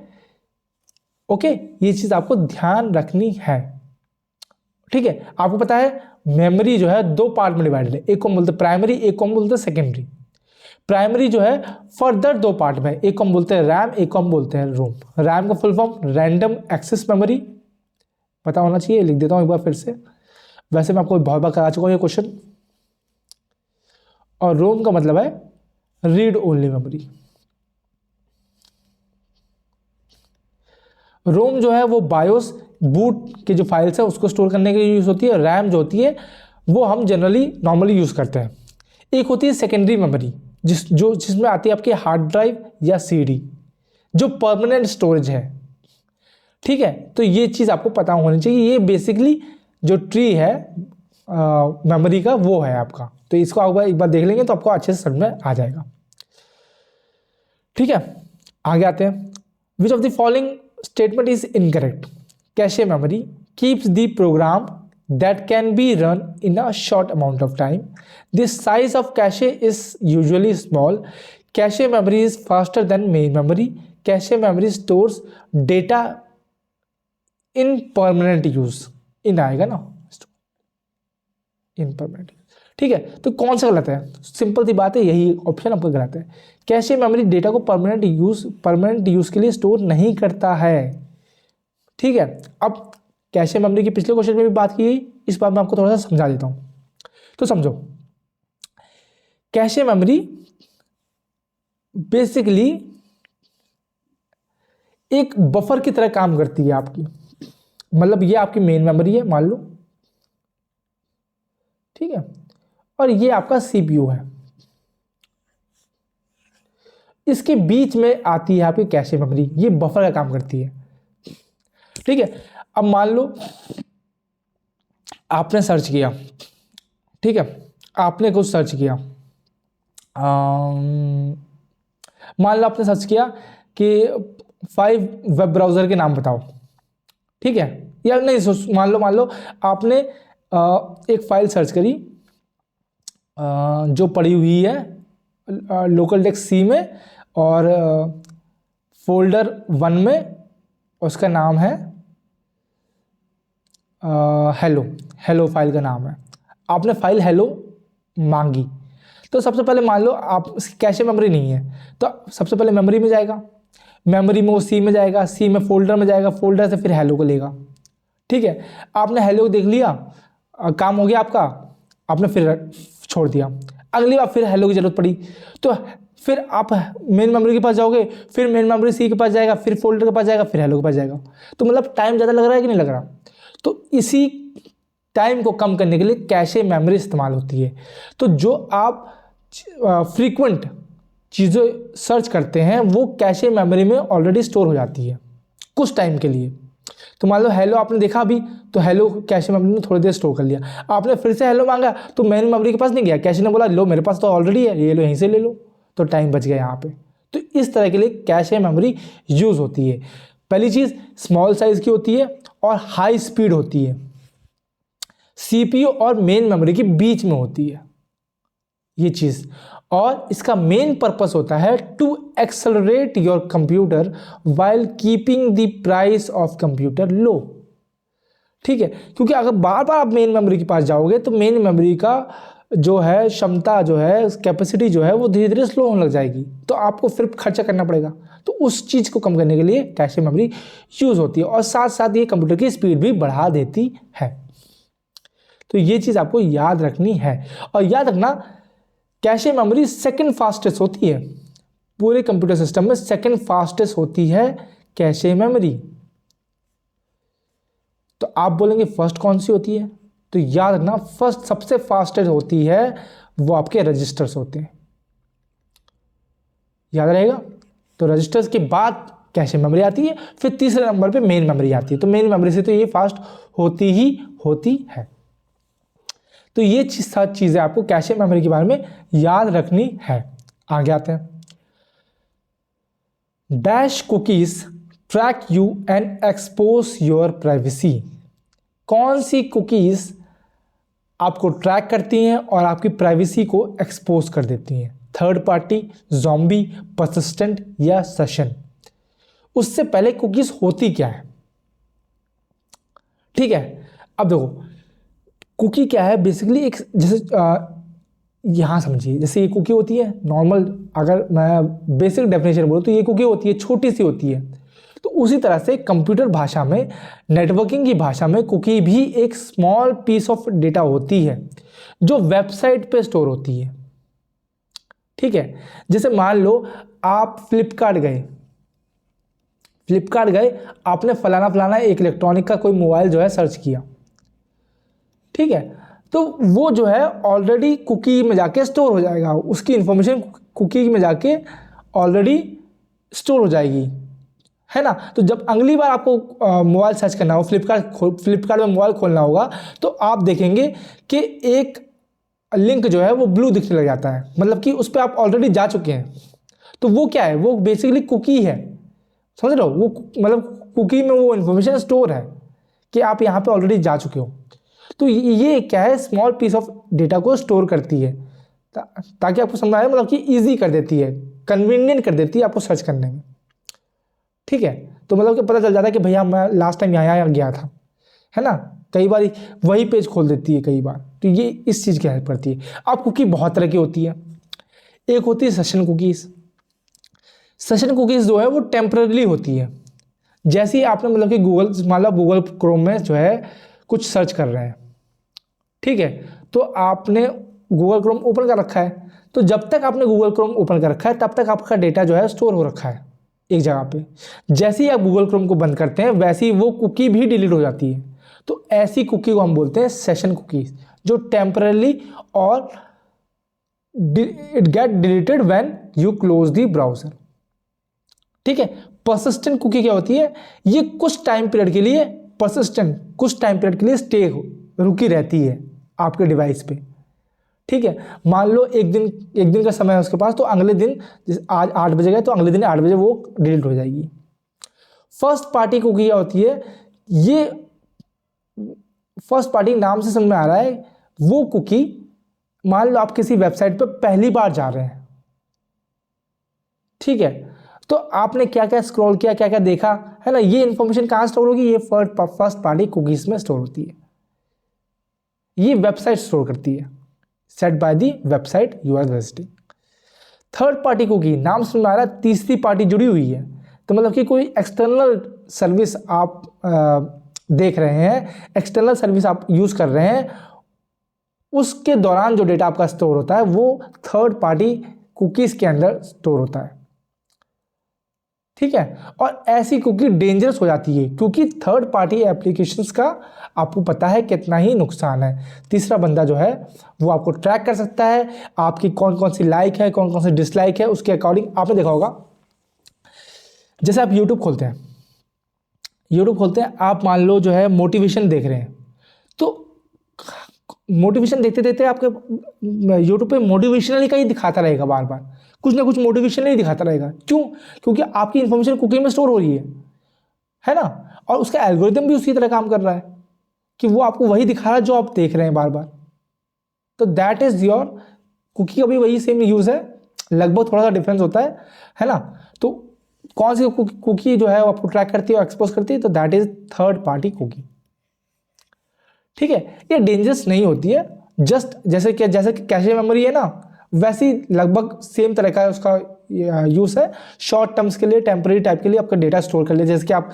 ओके, ये चीज आपको ध्यान रखनी है। ठीक है, आपको पता है मेमोरी जो है दो पार्ट में डिवाइडेड है, एक को हम बोलते हैं प्राइमरी, एक को हम बोलते हैं सेकेंडरी। प्राइमरी जो है फर्दर दो पार्ट में, एक को हम बोलते हैं रैम, एक को हम बोलते हैं रोम। रैम का full form random access memory, पता होना चाहिए, लिख देता हूं एक बार फिर से, वैसे मैं आपको बहुत बार करा चुका हूं ये क्वेश्चन। और रोम का मतलब है रीड ओनली मेमोरी। रोम जो है वो बायोस बूट के जो फाइल्स है उसको स्टोर करने के लिए यूज होती है। रैम जो होती है वो हम जनरली नॉर्मली यूज करते हैं। एक होती है सेकेंडरी मेमोरी जिसमें आती है आपकी हार्ड ड्राइव या CD, जो परमानेंट स्टोरेज है। ठीक है, तो ये चीज आपको पता होनी चाहिए। ये बेसिकली जो ट्री है मेमोरी का वो है आपका, तो इसको आप एक बार देख लेंगे तो आपको अच्छे से समझ में आ जाएगा। ठीक है, आगे आते हैं। Which of the following statement is incorrect? Cache memory keeps the program that can be run in a short amount of time. The size of cache is usually small. Cache memory is faster than main memory. Cache memory stores data in permanent use. in आएगा ना, in permanent। ठीक है, तो कौन सा गलत है, सिंपल सी बात है, यही ऑप्शन आपको गलत है। कैशे मेमोरी डेटा को परमानेंट यूज के लिए स्टोर नहीं करता है। ठीक है, अब कैशे मेमोरी की पिछले क्वेश्चन में भी बात की गई, इस बात में आपको थोड़ा सा समझा देता हूं। तो समझो, कैशे मेमोरी बेसिकली एक बफर की तरह काम करती है आपकी, मतलब ये आपकी मेन मेमोरी है मान लो, ठीक है, और ये आपका सीपीयू है, इसके बीच में आती है आपकी कैशे मेमोरी, ये बफर का काम करती है, ठीक है। अब मान लो आपने सर्च किया, ठीक है, आपने कुछ सर्च किया, मान लो आपने सर्च किया कि 5 वेब ब्राउज़र के नाम बताओ, ठीक है, या नहीं, मान लो आपने एक फाइल सर्च करी जो पड़ी हुई है लोकल डेस्क सी में और फोल्डर 1 में, उसका नाम है हेलो फाइल का नाम है। आपने फाइल हेलो मांगी, तो सबसे पहले मान लो आप कैशे मेमोरी नहीं है, तो सबसे पहले मेमोरी में जाएगा, मेमोरी में वो सी में जाएगा, सी में फोल्डर में जाएगा, फोल्डर से फिर हेलो को लेगा, ठीक है। आपने हेलो को देख लिया, काम हो गया आपका, आपने फिर छोड़ दिया, अगली बार फिर हेलो की जरूरत पड़ी तो फिर आप मेन मेमोरी के पास जाओगे, फिर मेन मेमोरी सी के पास जाएगा, फिर फोल्डर के पास जाएगा, फिर हेलो के पास जाएगा, तो मतलब टाइम ज़्यादा लग रहा है कि नहीं लग रहा। तो इसी टाइम को कम करने के लिए कैशे मेमोरी इस्तेमाल होती है। तो जो आप फ्रीक्वेंट चीज़ें सर्च करते हैं वो कैशे मेमोरी में ऑलरेडी स्टोर हो जाती है कुछ टाइम के लिए। तो मान लो हेलो आपने देखा अभी, तो हेलो कैशे मेमोरी में थोड़ी देर स्टोर कर लिया, आपने फिर से हेलो मांगा तो मेन मेमोरी के पास नहीं गया, कैशे ने बोला लो मेरे पास तो ऑलरेडी है, ये लो यहीं से ले लो, तो टाइम बच गया यहाँ पे। तो इस तरह के लिए कैशे मेमोरी यूज़ होती है। पहली चीज़ स्मॉल साइज़ की होती है और हाई स्पीड होती है, सीपीयू और मेन मेमोरी के बीच में होती है ये चीज़, और इसका मेन पर्पस होता है to accelerate your computer while keeping the price of computer low, ठीक है। क्योंकि अगर बार बार आप मेन मेमोरी के पास जाओगे तो मेन मेमोरी का जो है क्षमता जो है कैपेसिटी जो है वो धीरे धीरे स्लो होने लग जाएगी, तो आपको फिर खर्चा करना पड़ेगा। तो उस चीज़ को कम करने के लिए कैशे मेमोरी यूज़ होती है, और साथ साथ ये कंप्यूटर की स्पीड भी बढ़ा देती है। तो ये चीज़ आपको याद रखनी है, और याद रखना कैशे मेमोरी सेकंड फास्टेस्ट होती है, पूरे कंप्यूटर सिस्टम में सेकंड फास्टेस्ट होती है कैशे मेमोरी। तो आप बोलेंगे फर्स्ट कौन सी होती है, तो याद रखना फर्स्ट सबसे फास्टेस्ट होती है वो आपके रजिस्टर्स होते हैं, याद रहेगा। तो रजिस्टर्स के बाद कैशे मेमोरी आती है, फिर तीसरे नंबर पे मेन मेमोरी आती है, तो मेन मेमोरी से तो ये फास्ट होती ही होती है। तो ये सब चीज़ें आपको कैशे मेमोरी के बारे में याद रखनी है। आगे आते हैं, dash cookies track you and expose your privacy. कौन सी कुकीज आपको ट्रैक करती हैं और आपकी प्राइवेसी को एक्सपोज कर देती हैं, थर्ड पार्टी, ज़ॉम्बी, पर्सिस्टेंट या सेशन। उससे पहले कुकीज होती क्या है, ठीक है। अब देखो कुकी क्या है, बेसिकली एक जैसे यहाँ समझिए, जैसे ये कुकी होती है नॉर्मल, अगर मैं बेसिक डेफिनेशन बोलूँ तो ये कुकी होती है, छोटी सी होती है। तो उसी तरह से कंप्यूटर भाषा में, नेटवर्किंग की भाषा में कुकी भी एक स्मॉल पीस ऑफ डेटा होती है जो वेबसाइट पे स्टोर होती है, ठीक है। जैसे मान लो आप फ्लिपकार्ट गए, आपने फलाना फलाना एक इलेक्ट्रॉनिक का कोई मोबाइल जो है सर्च किया, ठीक है, तो वो जो है ऑलरेडी कुकी में जाके स्टोर हो जाएगा, उसकी इंफॉर्मेशन कुकी में जाके ऑलरेडी स्टोर हो जाएगी, है ना। तो जब अगली बार आपको मोबाइल सर्च करना हो, फ्लिपकार्ट में मोबाइल खोलना होगा, तो आप देखेंगे कि एक लिंक जो है वो ब्लू दिखने लग जाता है, मतलब कि उस पर आप ऑलरेडी जा चुके हैं। तो वो क्या है, वो बेसिकली कुकी है, समझ रहे हो, वो मतलब कुकी में वो इन्फॉर्मेशन स्टोर है कि आप यहाँ पे ऑलरेडी जा चुके हो। तो ये क्या है, स्मॉल पीस ऑफ डेटा को स्टोर करती है ताकि आपको समझ आए, मतलब कि ईजी कर देती है, कन्वीनियंट कर देती है आपको सर्च करने में, ठीक है। तो मतलब कि पता चल जाता है कि भैया मैं लास्ट टाइम यहाँ गया था, है ना। कई बार वही पेज खोल देती है कई बार, तो ये इस चीज़ की हेल्प करती है। अब कुकी बहुत तरह की होती है, एक होती है सेशन कुकीज़। सेशन कुकीज़ जो है वो टेम्पररी होती है, जैसे ही आपने मतलब कि मान लो गूगल क्रोम में जो है कुछ सर्च कर रहे हैं, ठीक है, तो आपने गूगल क्रोम ओपन कर रखा है, तो जब तक आपने गूगल क्रोम ओपन कर रखा है तब तक आपका डेटा जो है स्टोर हो रखा है एक जगह पे। जैसे ही आप गूगल क्रोम को बंद करते हैं वैसे ही वो कुकी भी डिलीट हो जाती है। तो ऐसी कुकी को हम बोलते हैं सेशन कुकीज, जो टेम्परली और it get deleted when you close the browser. ठीक है। परसिस्टेंट कुकी क्या होती है? ये कुछ टाइम पीरियड के लिए कुछ टाइम पीरियड के लिए रुकी रहती है आपके डिवाइस पे। ठीक है। मान लो एक दिन का समय है उसके पास, तो अगले दिन आज 8 बजे गए तो अगले दिन 8 बजे वो डिलीट हो जाएगी। फर्स्ट पार्टी कुकी क्या होती है? ये फर्स्ट पार्टी नाम से समझ में आ रहा है, वो कुकी मान लो आप किसी वेबसाइट पर पहली बार जा रहे हैं, ठीक है, तो आपने क्या क्या स्क्रॉल किया, क्या क्या देखा, है ना, ये इंफॉर्मेशन कहाँ स्टोर होगी? ये फर्स्ट पार्टी कुकीज में स्टोर होती है। ये वेबसाइट स्टोर करती है, set by the website you are visiting. Third party cookie नाम से आ रहा है तीसरी पार्टी जुड़ी हुई है, तो मतलब कि कोई एक्सटर्नल सर्विस आप देख रहे हैं, एक्सटर्नल सर्विस आप यूज कर रहे हैं, उसके दौरान जो डेटा आपका स्टोर होता है वो थर्ड पार्टी कुकीज के अंदर स्टोर होता है। ठीक है। और ऐसी कुकी डेंजरस हो जाती है क्योंकि थर्ड पार्टी एप्लीकेशंस का आपको पता है कितना ही नुकसान है। तीसरा बंदा जो है वो आपको ट्रैक कर सकता है, आपकी कौन कौन सी लाइक है, कौन कौन सी डिसलाइक है, उसके अकॉर्डिंग। आपने देखा होगा जैसे आप यूट्यूब खोलते हैं, आप मान लो जो है मोटिवेशन देख रहे हैं, तो मोटिवेशन देखते देखते आपके यूट्यूब पे मोटिवेशनल का ही दिखाता रहेगा, बार बार कुछ ना कुछ मोटिवेशनल ही दिखाता रहेगा। क्यों? क्योंकि आपकी इंफॉर्मेशन कुकी में स्टोर हो रही है ना, और उसका एल्गोरिदम भी उसी तरह काम कर रहा है कि वो आपको वही दिखा रहा है जो आप देख रहे हैं बार बार। तो दैट इज योर कुकी का भी वही सेम यूज है, लगभग थोड़ा सा डिफरेंस होता है ना। तो कौन सी कुकी जो है वो आपको ट्रैक करती है और एक्सपोज करती है? तो that is third party cookie. ठीक है। ये डेंजरस नहीं होती है, जस्ट जैसे कि कैशे मेमोरी है ना, वैसी लगभग सेम तरह का उसका यूज है। शॉर्ट टर्म्स के लिए, टेम्पररी टाइप के लिए आपका डेटा स्टोर कर ले। जैसे आप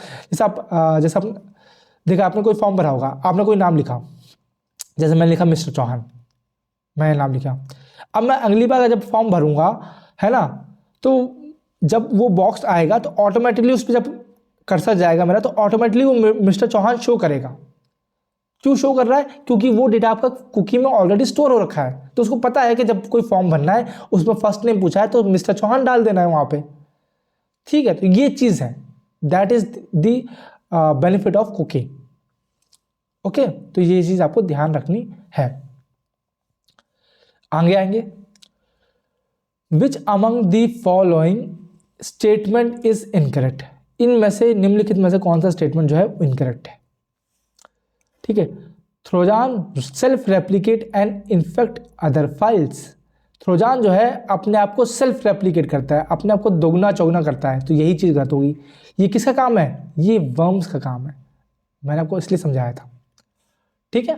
देखा, आपने कोई फॉर्म भरा होगा, आपने कोई नाम लिखा, जैसे मैंने लिखा मिस्टर चौहान, मैंने नाम लिखा। अब मैं अगली बार जब फॉर्म भरूंगा, है ना, तो जब वो बॉक्स आएगा तो ऑटोमेटिकली उस पर जब कर्सर जाएगा मेरा, तो ऑटोमेटिकली वो मिस्टर चौहान शो करेगा। क्यों शो कर रहा है? क्योंकि वो डेटा आपका कुकी में ऑलरेडी स्टोर हो रखा है, तो उसको पता है कि जब कोई फॉर्म भरना है उसमें फर्स्ट नेम पूछा है तो मिस्टर चौहान डाल देना है वहां पे। ठीक है। तो ये चीज है, that is the benefit of cookie. Okay, तो ये चीज आपको ध्यान रखनी है। आगे आएंगे, which among the following statement is incorrect. इनमें से, निम्नलिखित में से कौन सा स्टेटमेंट जो है इनकरेक्ट है? ठीक है। ट्रोजान self replicate and infect other files. ट्रोजान जो है अपने आप को सेल्फ रेप्लिकेट करता है, अपने आप को दोगुना चौगुना करता है, तो यही चीज़ गलत होगी। ये किसका काम है? ये वर्म्स का काम है, मैंने आपको इसलिए समझाया था। ठीक है।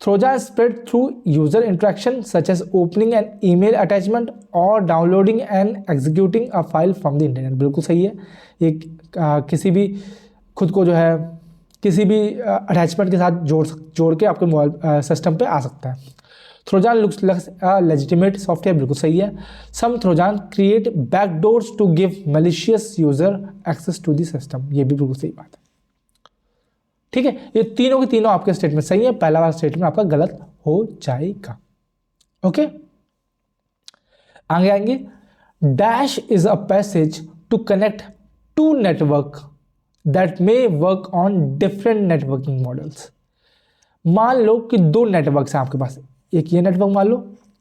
Trojan spread through user interaction such as opening an email attachment और downloading and executing a file from the internet. बिल्कुल सही है। ये किसी भी खुद को जो है किसी भी अटैचमेंट के साथ जोड़ के आपके मोबाइल सिस्टम पे आ सकता है। Trojan looks legitimate software. बिल्कुल सही है। Some Trojan create backdoors to give malicious user access to the system. ये भी बिल्कुल सही बात है। ठीक है। ये तीनों के तीनों आपके स्टेटमेंट सही है, पहला वाला स्टेटमेंट आपका गलत हो जाएगा। ओके, आगे आएंगे। Dash is a passage to connect to network that may work on different networking models। मान लो कि दो नेटवर्क्स हैं आपके पास, एक ये नेटवर्क मान लो,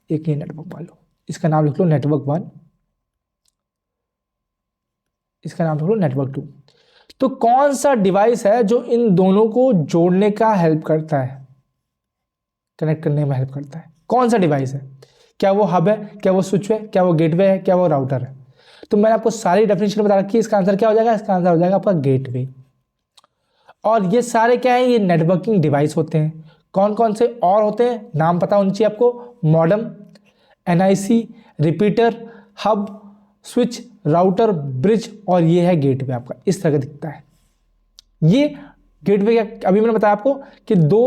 एक ये नेटवर्क मान लो। इसका नाम लिख लो नेटवर्क 1, इसका नाम लिख लो नेटवर्क 2। तो कौन सा डिवाइस है जो इन दोनों को जोड़ने का हेल्प करता है, कनेक्ट करने में हेल्प करता है? कौन सा डिवाइस है? क्या वो हब है, क्या वो स्विच है, क्या वो गेटवे है, क्या वो राउटर है? तो मैंने आपको सारी डेफिनेशन बता रखी है। इसका आंसर क्या हो जाएगा? इसका आंसर हो जाएगा आपका गेटवे। और ये सारे क्या है? ये नेटवर्किंग डिवाइस होते हैं। कौन कौन से और होते हैं नाम पता होना चाहिए आपको? Modem, NIC, repeater, hub, switch, router, bridge, और ये है गेटवे आपका। इस तरह का दिखता है ये गेटवे। क्या अभी मैंने बताया आपको कि दो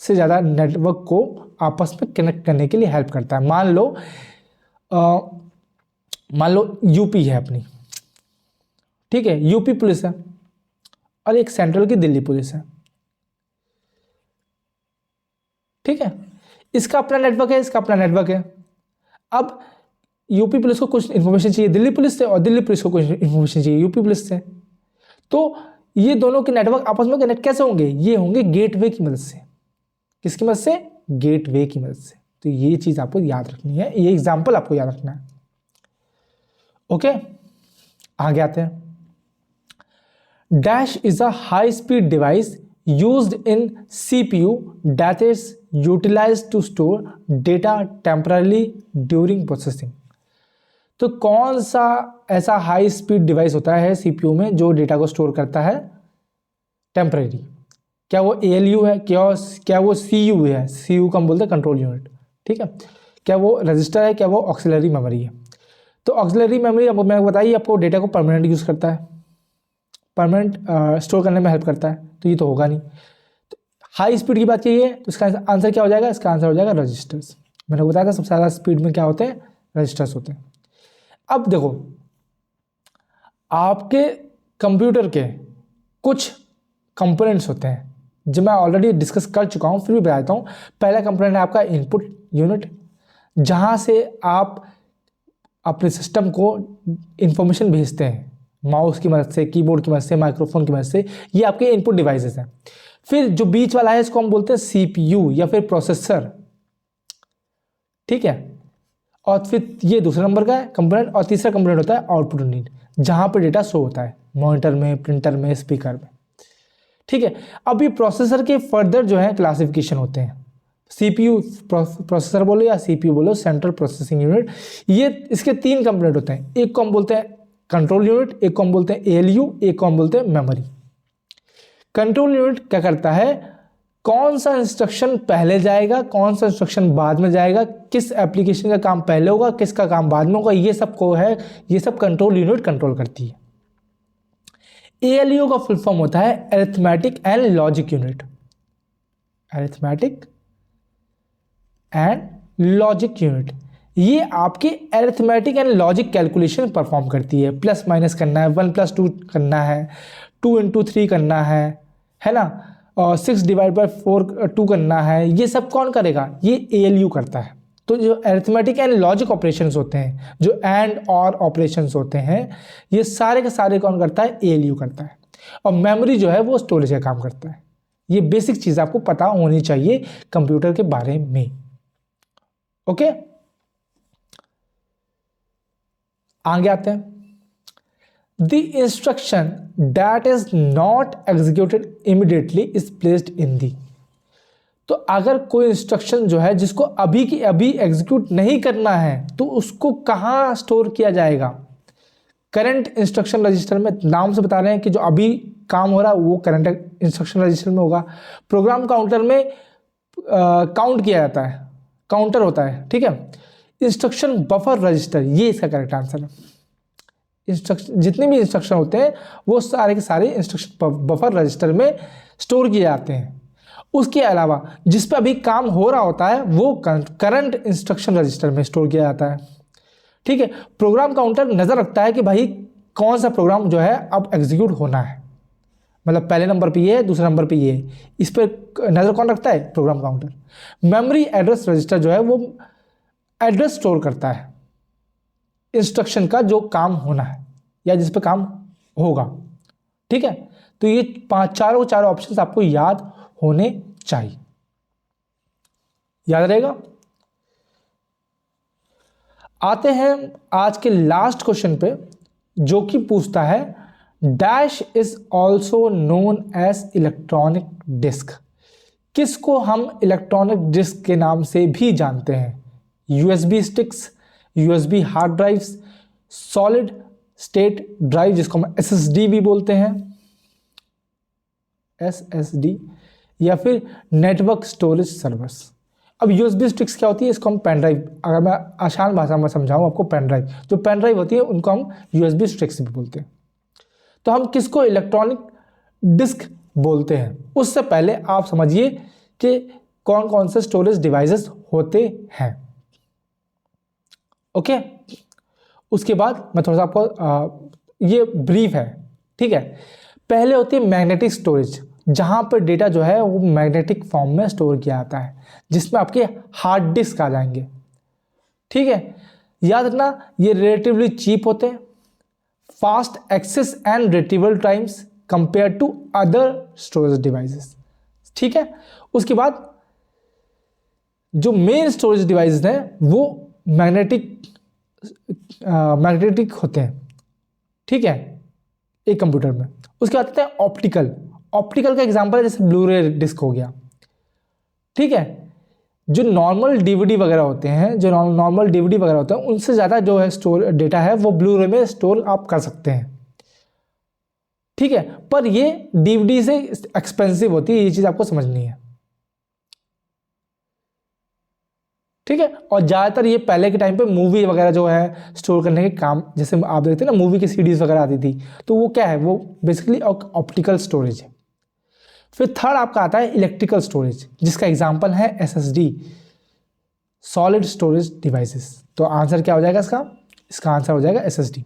से ज़्यादा नेटवर्क को आपस में कनेक्ट करने के लिए हेल्प करता है। मान लो मान लो यूपी है अपनी, ठीक है, यूपी पुलिस है और एक सेंट्रल की दिल्ली पुलिस है, ठीक है। इसका अपना नेटवर्क है, इसका अपना नेटवर्क है। अब यूपी पुलिस को कुछ इन्फॉर्मेशन चाहिए दिल्ली पुलिस से और दिल्ली पुलिस को कुछ इन्फॉर्मेशन चाहिए यूपी पुलिस से, तो ये दोनों के नेटवर्क आपस में कनेक्ट कैसे होंगे? ये होंगे गेटवे की मदद से। किसकी मदद से? गेटवे की मदद से। तो ये चीज आपको याद रखनी है, ये एग्जाम्पल आपको याद रखना है। ओके, आगे आते हैं। Dash is a high speed device used in CPU that is utilized to store data temporarily during processing. तो कौन सा ऐसा हाई स्पीड डिवाइस होता है सीपीयू में जो डेटा को स्टोर करता है टेम्परेरी? क्या वो एएलयू है? क्या वो सीयू है? सीयू को हम बोलते हैं कंट्रोल यूनिट, ठीक है। क्या वो रजिस्टर है? क्या वो ऑक्सिलरी मेमोरी है? तो ऑक्सिलरी मेमोरी अब मैंने बताइए आपको डेटा को परमानेंट यूज करता है, परमानेंट स्टोर करने में हेल्प करता है, तो ये तो होगा नहीं। तो हाई स्पीड की बात कीजिए तो इसका आंसर क्या हो जाएगा? इसका आंसर हो जाएगा रजिस्टर्स। मैंने बताया था सबसे ज़्यादा स्पीड में क्या होते हैं? रजिस्टर्स होते हैं। अब देखो, आपके कंप्यूटर के कुछ कंपोनेंट्स होते हैं जो मैं ऑलरेडी डिस्कस कर चुका हूं, फिर भी बता देता हूं। पहला कंपोनेंट है आपका इनपुट यूनिट, जहां से आप अपने सिस्टम को इंफॉर्मेशन भेजते हैं माउस की मदद से, कीबोर्ड की मदद से, माइक्रोफोन की मदद से। ये आपके इनपुट डिवाइसेस हैं। फिर जो बीच वाला है इसको हम बोलते हैं सीपीयू या फिर प्रोसेसर, ठीक है। और फिर ये दूसरे नंबर का है कंपोनेंट। और तीसरा कंपोनेंट होता है आउटपुट यूनिट, जहां पर डेटा शो होता है मॉनिटर में, प्रिंटर में, स्पीकर में, ठीक है। अब ये प्रोसेसर के फर्दर जो है क्लासिफिकेशन होते हैं, सीपीयू प्रोसेसर बोलो या सीपीयू बोलो, सेंट्रल प्रोसेसिंग यूनिट। ये इसके तीन कंपोनेंट होते हैं। एक को हम बोलते हैं कंट्रोल यूनिट, एक को हम बोलते हैं एएलयू, एक को हम बोलते हैं मेमोरी। कंट्रोल यूनिट क्या करता है? कौन सा इंस्ट्रक्शन पहले जाएगा, कौन सा इंस्ट्रक्शन बाद में जाएगा, किस एप्लीकेशन का काम पहले होगा, किसका काम बाद में होगा, ये सब को है, ये सब कंट्रोल यूनिट कंट्रोल करती है। एएलयू का फुल फॉर्म होता है arithmetic and logic unit, arithmetic and logic unit. ये आपके arithmetic and logic calculation perform करती है। प्लस माइनस करना है, 1+2 करना है, 2×3 करना है ना, और 6/4 2 करना है। ये सब कौन करेगा? ये एएलयू करता है। तो जो अरिथमेटिक एंड लॉजिक ऑपरेशंस होते हैं, जो एंड और ऑपरेशंस होते हैं, ये सारे के सारे कौन करता है? एएलयू करता है। और मेमोरी जो है वो स्टोरेज का काम करता है। ये बेसिक चीज आपको पता होनी चाहिए कंप्यूटर के बारे में। ओके, आगे आते हैं। The instruction that is not executed immediately is placed in the. तो अगर कोई इंस्ट्रक्शन जो है जिसको अभी की अभी एग्जीक्यूट नहीं करना है, तो उसको कहाँ स्टोर किया जाएगा? करंट इंस्ट्रक्शन रजिस्टर में। नाम से बता रहे हैं कि जो अभी काम हो रहा है वो करंट इंस्ट्रक्शन रजिस्टर में होगा। प्रोग्राम काउंटर में काउंट किया जाता है, काउंटर होता है, ठीक है। इंस्ट्रक्शन बफर रजिस्टर, ये इसका करेक्ट आंसर है। इंस्ट्रक्शन, जितने भी इंस्ट्रक्शन होते हैं वो सारे के सारे इंस्ट्रक्शन बफर रजिस्टर में स्टोर किए जाते हैं। उसके अलावा जिस पे अभी काम हो रहा होता है वो करंट इंस्ट्रक्शन रजिस्टर में स्टोर किया जाता है, ठीक है। प्रोग्राम काउंटर नजर रखता है कि भाई कौन सा प्रोग्राम जो है अब एग्जीक्यूट होना है, मतलब पहले नंबर पे ये है, दूसरे नंबर पे ये है। इस पर नजर कौन रखता है? Program counter. Memory address register जो है वो एड्रेस स्टोर करता है इंस्ट्रक्शन का जो काम होना है या जिस पे काम होगा, ठीक है। तो ये चारों ऑप्शंस आपको याद होने चाहिए, याद रहेगा। आते हैं आज के लास्ट क्वेश्चन पे, जो कि पूछता है dash is also known as electronic disk. किसको हम इलेक्ट्रॉनिक डिस्क के नाम से भी जानते हैं? USB sticks, USB hard drives, solid state drive जिसको हम एसएसडी भी बोलते हैं, एसएसडी, या फिर नेटवर्क स्टोरेज सर्वर्स। अब यूएसबी स्टिक्स क्या होती है? इसको हम पेन ड्राइव, अगर मैं आसान भाषा में समझाऊं आपको, पेन ड्राइव, जो पेन ड्राइव होती है उनको हम यूएसबी स्टिक्स भी बोलते हैं। तो हम किसको इलेक्ट्रॉनिक डिस्क बोलते हैं? उससे पहले आप समझिए कि कौन कौन से स्टोरेज डिवाइसेस होते हैं। ओके, उसके बाद मैं थोड़ा सा आपको ये ब्रीफ है, ठीक है। पहले होती है मैग्नेटिक स्टोरेज, जहाँ पर डेटा जो है वो मैग्नेटिक फॉर्म में स्टोर किया जाता है, जिसमें आपके हार्ड डिस्क आ जाएंगे, ठीक है। याद रखना ये रिलेटिवली चीप होते हैं, fast access and retrieval times compare to other storage devices, ठीक है। उसके बाद जो मेन स्टोरेज डिवाइसेस हैं वो मैग्नेटिक होते हैं, ठीक है, एक कंप्यूटर में। उसके बाद आते हैं ऑप्टिकल का एग्जांपल है जैसे ब्लूरे डिस्क हो गया, ठीक है। जो नॉर्मल डीवीडी वगैरह होते हैं, उनसे ज़्यादा जो है स्टोर डेटा है वो ब्लूरे में स्टोर आप कर सकते हैं, ठीक है। पर ये डीवीडी से एक्सपेंसिव होती है, ये चीज़ आपको समझनी है, ठीक है। और ज़्यादातर ये पहले के टाइम पे मूवी वगैरह जो है स्टोर करने के काम, जैसे आप देखते हैं ना मूवी की सीडीज वगैरह आती थी, तो वो क्या है, वो बेसिकली ऑप्टिकल स्टोरेज है। फिर थर्ड आपका आता है इलेक्ट्रिकल स्टोरेज, जिसका एग्जांपल है एसएसडी, सॉलिड स्टोरेज डिवाइसेस। तो आंसर क्या हो जाएगा इसका आंसर हो जाएगा एसएसडी,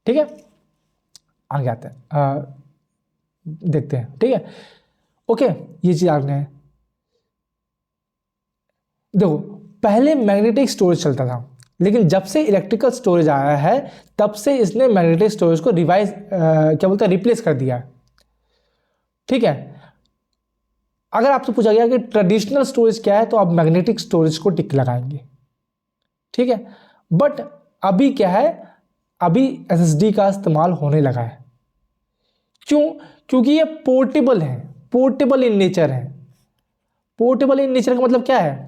ठीक है। आगे आते हैं, देखते हैं, ठीक है। ओके, ये चीज़ आपने देखो, पहले मैग्नेटिक स्टोरेज चलता था, लेकिन जब से इलेक्ट्रिकल स्टोरेज आया है तब से इसने मैग्नेटिक स्टोरेज को रिप्लेस कर दिया है, ठीक है। अगर आपसे पूछा गया कि ट्रेडिशनल स्टोरेज क्या है, तो आप मैग्नेटिक स्टोरेज को टिक लगाएंगे, ठीक है। बट अभी क्या है, अभी एसएसडी का इस्तेमाल होने लगा है। क्यों? क्योंकि ये पोर्टेबल है, पोर्टेबल इन नेचर है। पोर्टेबल इन नेचर का मतलब क्या है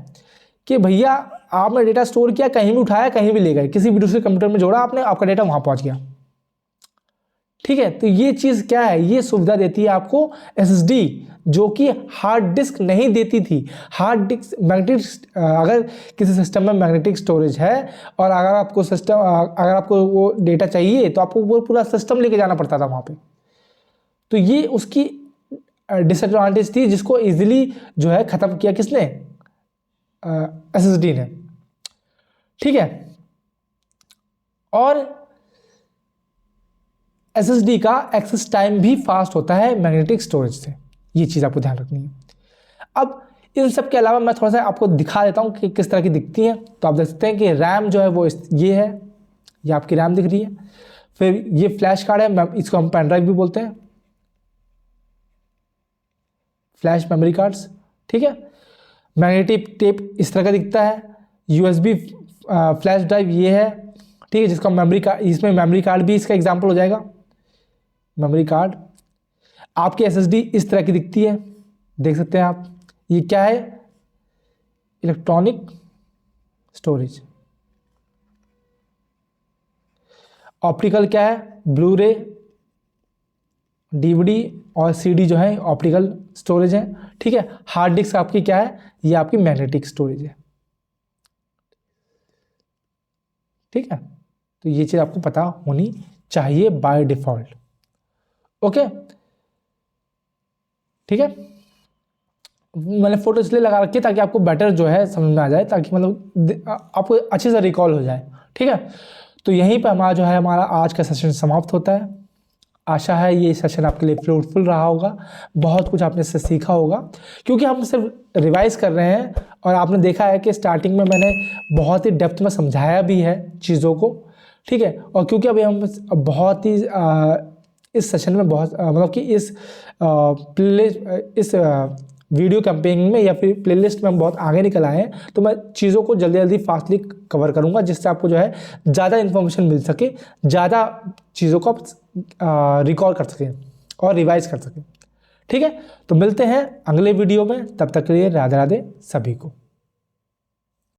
कि भैया आपने डेटा स्टोर किया, कहीं भी उठाया, कहीं भी ले गए, किसी भी दूसरे कंप्यूटर में जोड़ा आपने, आपका डेटा वहां पहुंच गया, ठीक है। तो ये चीज़ क्या है, ये सुविधा देती है आपको एसएसडी, जो कि हार्ड डिस्क नहीं देती थी। हार्ड डिस्क मैग्नेटिक, अगर किसी सिस्टम में मैग्नेटिक स्टोरेज है और अगर आपको वो डेटा चाहिए तो आपको वो पूरा सिस्टम लेके जाना पड़ता था वहाँ पे। तो ये उसकी डिसएडवांटेज थी, जिसको इजीली जो है ख़त्म किया किसने, एसएसडी ने, ठीक है। और एसएसडी का एक्सेस टाइम भी फास्ट होता है मैग्नेटिक स्टोरेज से, ये चीज़ आपको ध्यान रखनी है। अब इन सब के अलावा मैं थोड़ा सा आपको दिखा देता हूँ कि किस तरह की दिखती हैं। तो आप देख सकते हैं कि रैम जो है वो ये है, ये आपकी रैम दिख रही है। फिर ये फ्लैश कार्ड है, इसको हम पेन ड्राइव भी बोलते हैं, फ्लैश मेमोरी कार्ड्स, ठीक है। मैग्नेटिक टेप इस तरह का दिखता है। यूएसबी फ्लैश ड्राइव ये है, ठीक है, जिसका इसमें मेमोरी कार्ड भी इसका एग्जांपल हो जाएगा, मेमोरी कार्ड। आपकी एसएसडी इस तरह की दिखती है, देख सकते हैं आप। ये क्या है, इलेक्ट्रॉनिक स्टोरेज। ऑप्टिकल क्या है, ब्लूरे, डीवीडी और सीडी जो है ऑप्टिकल स्टोरेज है, ठीक है। हार्ड डिस्क आपकी क्या है, ये आपकी मैग्नेटिक स्टोरेज है, ठीक है। तो ये चीज़ आपको पता होनी चाहिए बाय डिफॉल्ट, ओके, ठीक है। मैंने फोटो इसलिए लगा रखी है ताकि आपको बेटर जो है समझ में आ जाए, ताकि मतलब आपको अच्छे से रिकॉल हो जाए, ठीक है। तो यहीं पर हमारा आज का सेशन समाप्त होता है। आशा है ये सेशन आपके लिए फ्रूटफुल रहा होगा, बहुत कुछ आपने इससे सीखा होगा, क्योंकि हम सिर्फ रिवाइज कर रहे हैं। और आपने देखा है कि स्टार्टिंग में मैंने बहुत ही डेप्थ में समझाया भी है चीज़ों को, ठीक है। और क्योंकि अभी हम बहुत ही इस सेशन में मतलब कि इस वीडियो कैंपेनिंग में या फिर प्लेलिस्ट में हम बहुत आगे निकल आए हैं, तो मैं चीज़ों को जल्दी जल्दी फास्टली कवर करूँगा, जिससे आपको जो है ज़्यादा इन्फॉर्मेशन मिल सके, ज़्यादा चीज़ों को आप रिकॉल कर सकें और रिवाइज कर सकें, ठीक है। तो मिलते हैं अगले वीडियो में, तब तक के लिए राधे राधे सभी को।